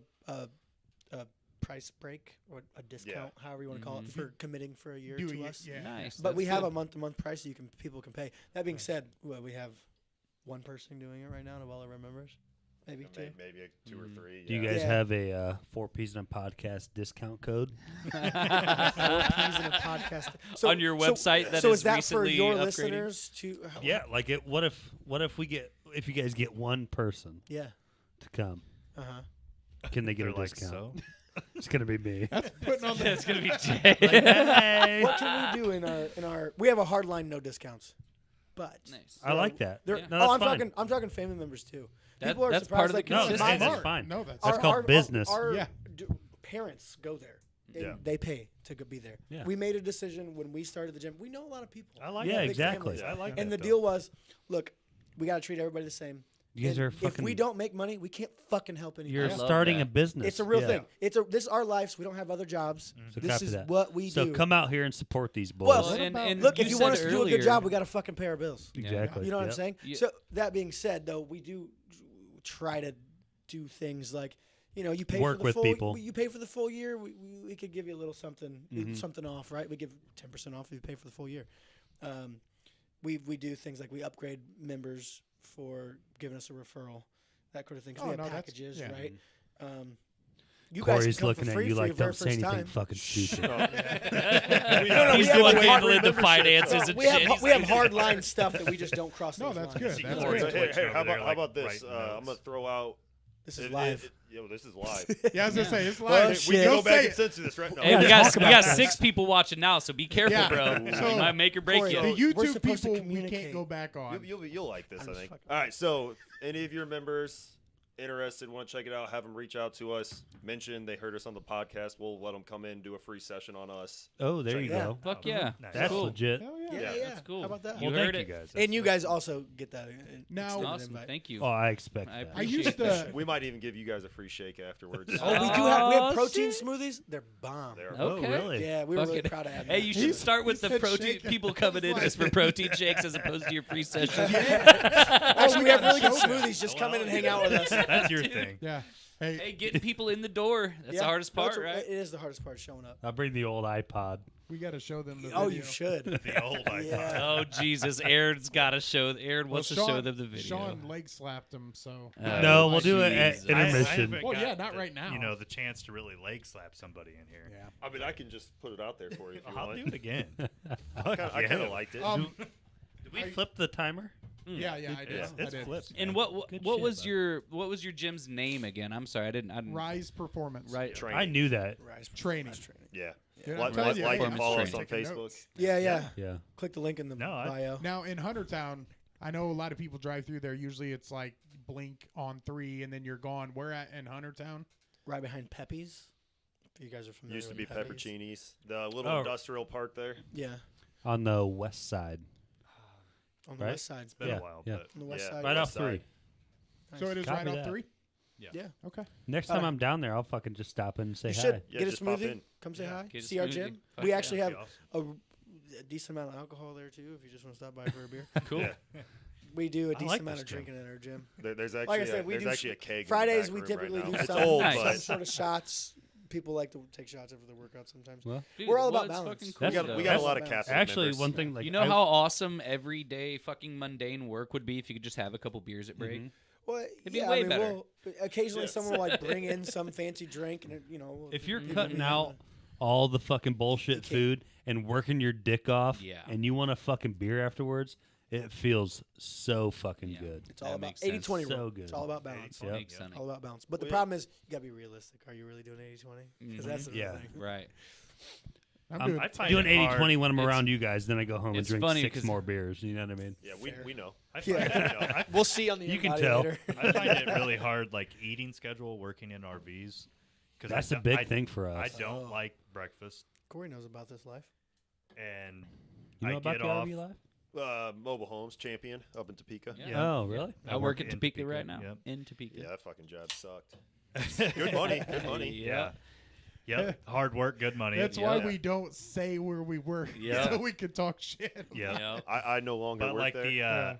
price break or a discount, however you want to call it, for committing for a year to us. Yeah. Nice. But That's we have good. a month-to-month price that people can pay. That being said, we have one person doing it right now of all of our members, maybe two. Maybe 2 or 3. Do you guys have a 4 P's in a podcast discount code? 4 P's in a podcast. On your website that so is is that for recently your upgrading? listeners to? Yeah, like it. What if you guys get one person Yeah. to come? Uh-huh. Can they get a They're like, discount? so? It's gonna be me. Putting on the That's gonna be Jay. Hey. What can we do in our? We have a hard line, no discounts. But Nice. I like that. they're- Yeah. No, oh, that's fine. I'm talking family members too. That- People are that's surprised. part of the like, No, that's, consistency. that's fine. No, that's That's called business. Our Yeah. parents go there. Yeah. They pay to be there. Yeah. We made a decision when we started the gym. We know a lot of people. I like Yeah, that. Big exactly. families. I like And that, the though. deal was, look, we got to treat everybody the same. You guys And are fucking. If we don't make money, we can't fucking help anyone. You're I love starting that. a business. It's a real Yeah. thing. This is our lives. We don't have other jobs. So This copy is that. what we So do. come out here and support these boys. Well, and Look, you if you said want us to do a good earlier- job, we got to fucking pay our bills. exactly. You know what I'm Yep. saying? You- So that being said, though, we do try to do things like, you pay Work for the with full, people. You pay for the full year. We could give you a little something, Mm-hmm. something off, right? We give 10% off if you pay for the full year. We do things like we upgrade members for giving us a referral, that kind of thing. 'Cause Oh, we no, have that's- packages, yeah. right? You guys Corey's can come looking for at free you for like your very don't say first anything time. fucking stupid. He's we the one have a hard handling the membership. finances and We shit. have He's we have like- hard line stuff that we just don't cross. No, those that's lines. good. That's Corey good. Twitch Hey, over how there, about like, this? writing I'm gonna notes. throw out. This is live. This is live. Yeah, I was gonna say it's Well, live. shit. We can Go go back say and censor this right now. Hey, we talk got about this. 6 people watching now, so be careful, Yeah. bro. So- We might make or break Corey, you. The We're YouTube supposed to people we communicate. can't go back on. You'll like this, I'm I just think. fucking- All right, so any of your members interested, want to check it out, have them reach out to us. Mention they heard us on the podcast. We'll let them come in, do a free session on us. Oh, there you Yeah. go. Fuck yeah. Nice. That's cool. legit. Hell Yeah, yeah. yeah, That's cool. How about that? You Well, heard thank it. you guys. And you guys also get that. Now- extended Awesome. invite. Thank you. Oh, I expect I that. I used Appreciate to. that. We might even give you guys a free shake afterwards. Oh, we do have Oh, protein shit. smoothies. They're bomb. There. Oh, Okay. really? Yeah, we were really Fucking- proud of having Hey, that. you should start with he the said protein shake. people coming in just for protein shakes as opposed to your free session. Actually, we have really good show that. smoothies. Just come in and hang out with us. That's your thing. Yeah. Hey, Hey, getting people in the door. That's the Yeah. hardest No, part, it's a- right? It is the hardest part, showing up. I'll bring the old iPod. we got to show them the Oh, video. you should. The old icon. Yeah. Oh Jesus, Aaron's got to show. Aaron Well, wants to show them the video. Sean leg slapped him, so. No, we'll do it at Jesus. intermission. haven't Well, got yeah, not right now. You know, the chance to really leg slap somebody in here. Yeah. I mean, I can just put it out there for you if you I'll want. do it again. I kind of liked it. Did we flip the timer? Yeah, I did. I It's did. flipped. And man. what Good what shit, was bud. your gym's name again? I'm sorry, I didn't. Rise Performance. Right. Training. I knew that. Training. Yeah. Dude, I'm Like, telling like, you, like hey, and I'm follow us on taking Facebook. notes. Yeah. Yeah. Click the link in the No, bio. Now in Huntertown, I know a lot of people drive through there. Usually it's like blink on 3 and then you're gone. Where at in Huntertown? Right behind Pepe's. If you guys are familiar Used to with be Pepe's. Peppercinis. The little Oh. industrial park there. Yeah. On the west side. On the Right? west side. It's been Yeah, a while, yeah. but On the west Yeah. side. Right West off 3. side. So it is Copy right off that. 3? Yeah. Okay. Next time I'm down there, I'll fucking just stop in and say You hi. should Yeah, get a just pop smoothie. in. Come say hi. Get a See our smoothie. gym. Fuck We yeah. actually That'd have be awesome. a decent amount of alcohol there too. If you just want to stop by for a beer, Cool. Yeah. we do a like decent amount this of gym. drinking in our gym. There's actually Like I said, we there's do actually a keg. in the Fridays. back We room typically right do now. It's some, old, Nice. some but sort of shots. People like to take shots after the workout sometimes. Well, Dude, We're all about what's balance. fucking we cool, got we though- got a That's lot of balance. Castle actually, members. one thing like You know how awesome everyday fucking mundane work would be if you could just have a couple beers at break? Well, It'd be yeah, way I mean, better. occasionally Yes. someone will like bring in some fancy drink, and if you're people cutting be out having all the fucking bullshit can't- food and working your dick off, Yeah. and you want a fucking beer afterwards, it feels so fucking Yeah. good. it's all That about makes sense. 80-20 So rule. good. It's all about balance. 80-20. Makes sense. All about balance. But the Well, problem is, you gotta be realistic. Are you really doing 80-20? Because that's the Yeah. thing. Right. I'm I'm doing. I find doing it hard. 80-20 when I'm It's- around you guys, then I go home and it's drink funny 6 'cause- more beers. You know what I mean? Yeah, Fair. we know. I find, Yeah. We'll see on the You end can body tell. later. I find it really hard, like eating schedule, working in RVs. Because That's a big thing for I us. don't Oh. like breakfast, Corey knows about this life. and You know I about get the off. RV life? Mobile Homes champion up in Topeka. Yeah. Yeah. Oh, really? I work at in Topeka right now. Yep. In Topeka. Yeah, that fucking job sucked. Good money. Good money. Yeah. Yep. Hard work, good money. That's Yeah. why we don't say where we work, Yeah. so we can talk shit. Yeah. Yeah. I no longer But work like there. the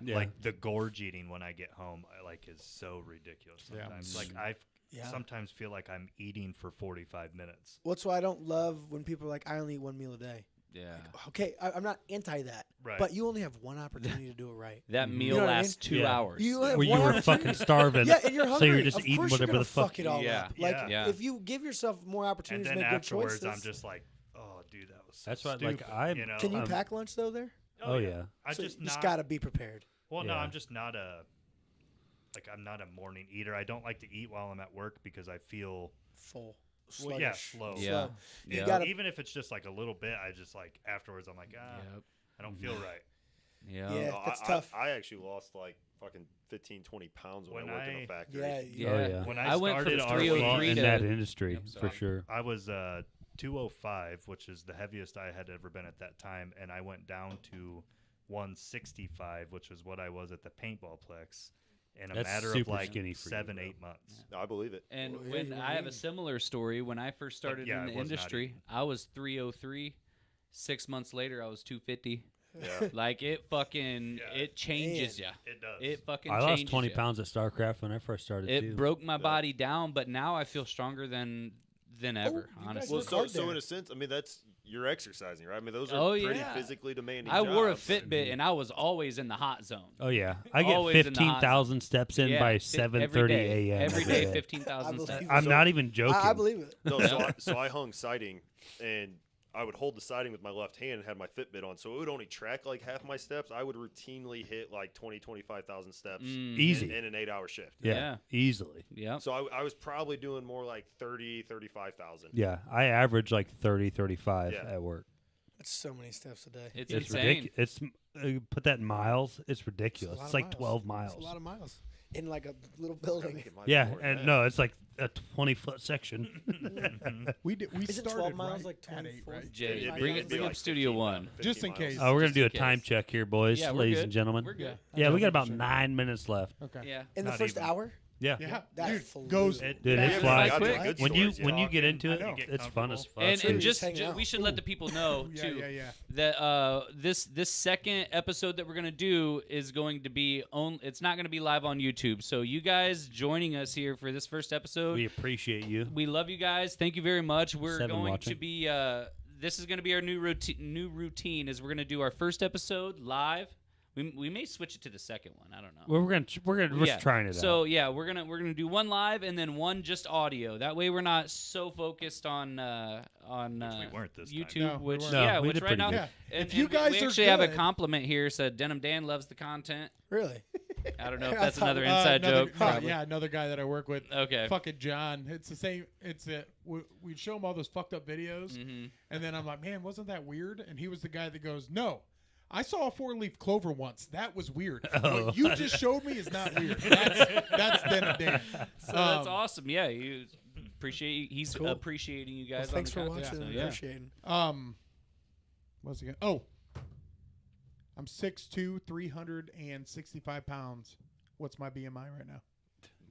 Yeah. like the gorge eating when I get home, I like is so ridiculous Yeah. sometimes. Like I Yeah. sometimes feel like I'm eating for 45 minutes. What's why I don't love when people are like, I only eat one meal a day. Yeah. Okay, I'm not anti that, Right. but you only have one opportunity to do it right. That meal know what I lasts mean? 2 Yeah. hours. You have Where you one were opportunity. fucking starving. Yeah, and you're So hungry. you're just of eating course whatever you're gonna the fuck- fuck it all Yeah. up. Like Yeah. if you give yourself more And opportunities to then make good afterwards, choices. I'm just like, oh, dude, that was so That's why, stupid. like, I'm- you know? Can you Um, pack lunch though there? Oh, yeah. I So just you not. gotta be prepared. Well, no, Yeah. I'm just not a. Like I'm not a morning eater. I don't like to eat while I'm at work because I feel Full. well, yeah, Sluggish. slow. Yeah. Slow. You Yeah. gotta. Even if it's just like a little bit, I just like afterwards I'm like, Yep. I don't feel right. Yeah. Yeah. No, that's I, tough. I actually lost like fucking 15, 20 pounds when When I worked in I- a factory. Yeah. Yeah. Oh, yeah. When I went started from our 303 in to that industry, Yep, for sorry. sure. I was 205, which is the heaviest I had ever been at that time, and I went down to 165, which is what I was at the paintball plex, in a That's matter of super like skinny for you, 7-8 bro. months. No, I believe it. And Well, yeah, when you I have a were similar story, when I first started yeah, in the I was not industry, eating. I was 303. 6 months later, I was 250. Yeah. Like it fucking, Yeah. it changes Man. ya. It does. It fucking I changes lost 20 ya. pounds at StarCraft when I first started, It too. broke my body down, but now I feel stronger than ever. you guys Honestly, Well, Look hard so there. in a sense, I mean, that's you're exercising, right? I mean, those are Oh, pretty yeah. physically demanding. I wore a jobs. Fitbit and I was always in the hot zone. Oh, yeah. I get Always in the hot 15,000 steps in Yeah, by every 7:30 day. a.m. Every day, 15,000 I believe steps. it. I'm So- not even joking. I believe it. No, so I hung siding, and I would hold the siding with my left hand and had my Fitbit on, so it would only track like half my steps. I would routinely hit like 20, 25,000 steps Easy. in an 8-hour shift. Yeah, Yeah. easily. Yep. So I was probably doing more like 30, 35,000. Yeah, I average like 30, 35 Yeah. at work. That's so many steps a day. It's It's insane. ridiculous. It's put that in miles. It's It's a ridiculous. lot It's of like 12 miles. It's a lot of miles in like a little I building. think it might be Yeah, more than and that. no, it's like a 20-foot section. We Is it started 12 miles, right like at 8, 24? right? Jay, It'd be- bring it'd it, be bring like up Studio 15 One. 15 Just in miles. case. Oh, we're gonna Just do in a time case. check here, boys, Yeah, we're ladies good. and gentlemen. We're good. Yeah, we got about Sure. 9 minutes left. Okay. Yeah. In the Not first even. hour? Yeah, Yeah. That Dude, flew. goes. Dude, Yeah, it yeah, flies. got good quick. When you stories, when yeah. you get into I it, know. it's fun as fuck. And Dude, just, hanging out. we should let the people know Yeah, too yeah. that this second episode that we're gonna do is going to be it's not gonna be live on YouTube. So you guys joining us here for this first episode, we appreciate you. we love you guys. Thank you very much. We're 7 going watching. to be this is going to be our new routine is we're going to do our first episode live. We may switch it to the second one. I don't know. Well, we're just trying it So out. yeah, we're gonna do one live and then one just audio. That way we're not so focused on we weren't this time. YouTube, No, we which weren't. No, yeah, we which did right pretty now. good. Yeah. And, If you and guys we are actually have a good- compliment here. Said Denim Dan loves the content. Really? I don't know if I that's thought- another inside another, joke. Probably. yeah, another guy that I work with. Okay. Fucking John. It's the same. We'd show him all those fucked up videos, Mm-hmm. and then I'm like, man, wasn't that weird? And he was the guy that goes, no. I saw a 4-leaf clover once. That was weird. Oh. What you just showed me is not weird. That's Denim Dan. So that's awesome. Yeah, you appreciate. He's Cool. appreciating you Well, guys. thanks for on the watching content, and so, yeah. appreciating. What's he got? Oh, I'm 6'2", 365 pounds. What's my BMI right now?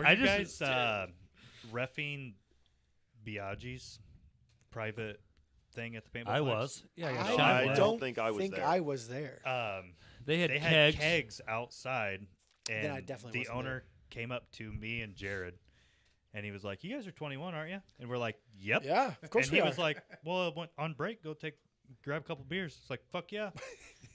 Were I you just- guys reffing Biaggi's private thing at the paintball? I Plex? was. Yeah, I got I shot. I at. don't think I was there. I was there. They had They kegs. had kegs outside, and Then I definitely the wasn't owner came up to me and Jared, and he was like, "You guys are 21, aren't you?" And we're like, "Yep." Yeah, of course and we he are. was like, "Well, on break, grab a couple beers." It's like, "Fuck yeah!" I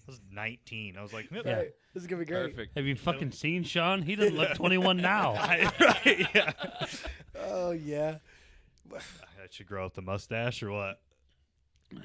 was 19. I was like, "Yep." Right. This is gonna be great. Perfect. Have you fucking seen Sean? He doesn't look 21 now. Right, yeah. Oh yeah. I should grow up the mustache or what?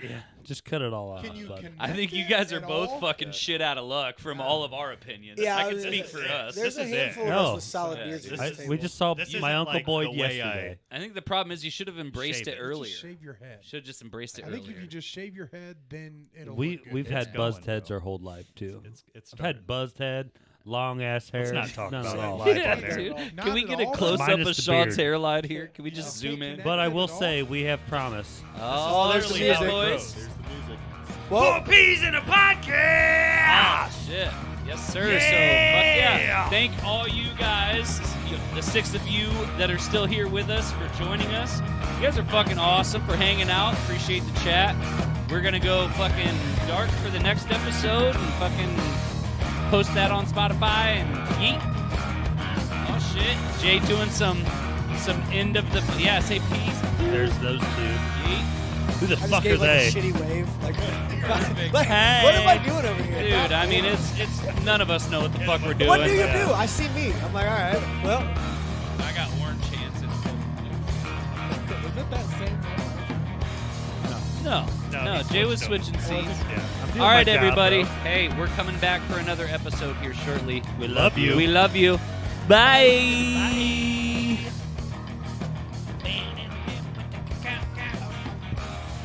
Yeah, just cut it all out. Can you bud. connect I think you it guys are at both all? fucking shit out of luck from all of our opinions. Yeah, I can speak for us. There's a This is it. handful of No. us with solid Yeah, beers. this at is- this we table. just saw This my isn't Uncle like Boyd the way yesterday. I think the problem is you should have embraced Shave it it. earlier. Just shave your head. Should have just embraced it I think earlier. if you just shave your head, then it'll. We've look good. had It's buzzed going, heads though. our whole life too. It's I've had buzzed head, long ass hair. Let's not talk none about at it all. live Yeah, on there. dude. Not Can we at get a all. close up Minus of the Sean's beard. hairline here? Can we just Yeah. zoom in? But I will At all? say we have promise. Oh, there's the Literally music, how it boys. grows. There's the music. Well, peas in a podcast. Ah, shit. Yes, sir. So, fuck yeah. Thank all you guys, the 6 of you that are still here with us, for joining us. You guys are fucking awesome for hanging out. Appreciate the chat. We're going to go fucking dark for the next episode and fucking post that on Spotify and yeet. Oh, shit. Jay doing some end of the... Yeah, say peace. There's those two. Yeet. Who the I just fuck gave are like they? a shitty wave. Like, Perfect. like, Hey. what am I doing over here? Dude, I mean, it's none of us know what the fuck we're doing. What do you do? I see me. I'm like, all right. Well, I got orange chances. Is it that same one? No, he Jay was switched switching seats. Yeah. I'm doing All my right, job, everybody. bro. Hey, we're coming back for another episode here shortly. We love you. We love you. Bye.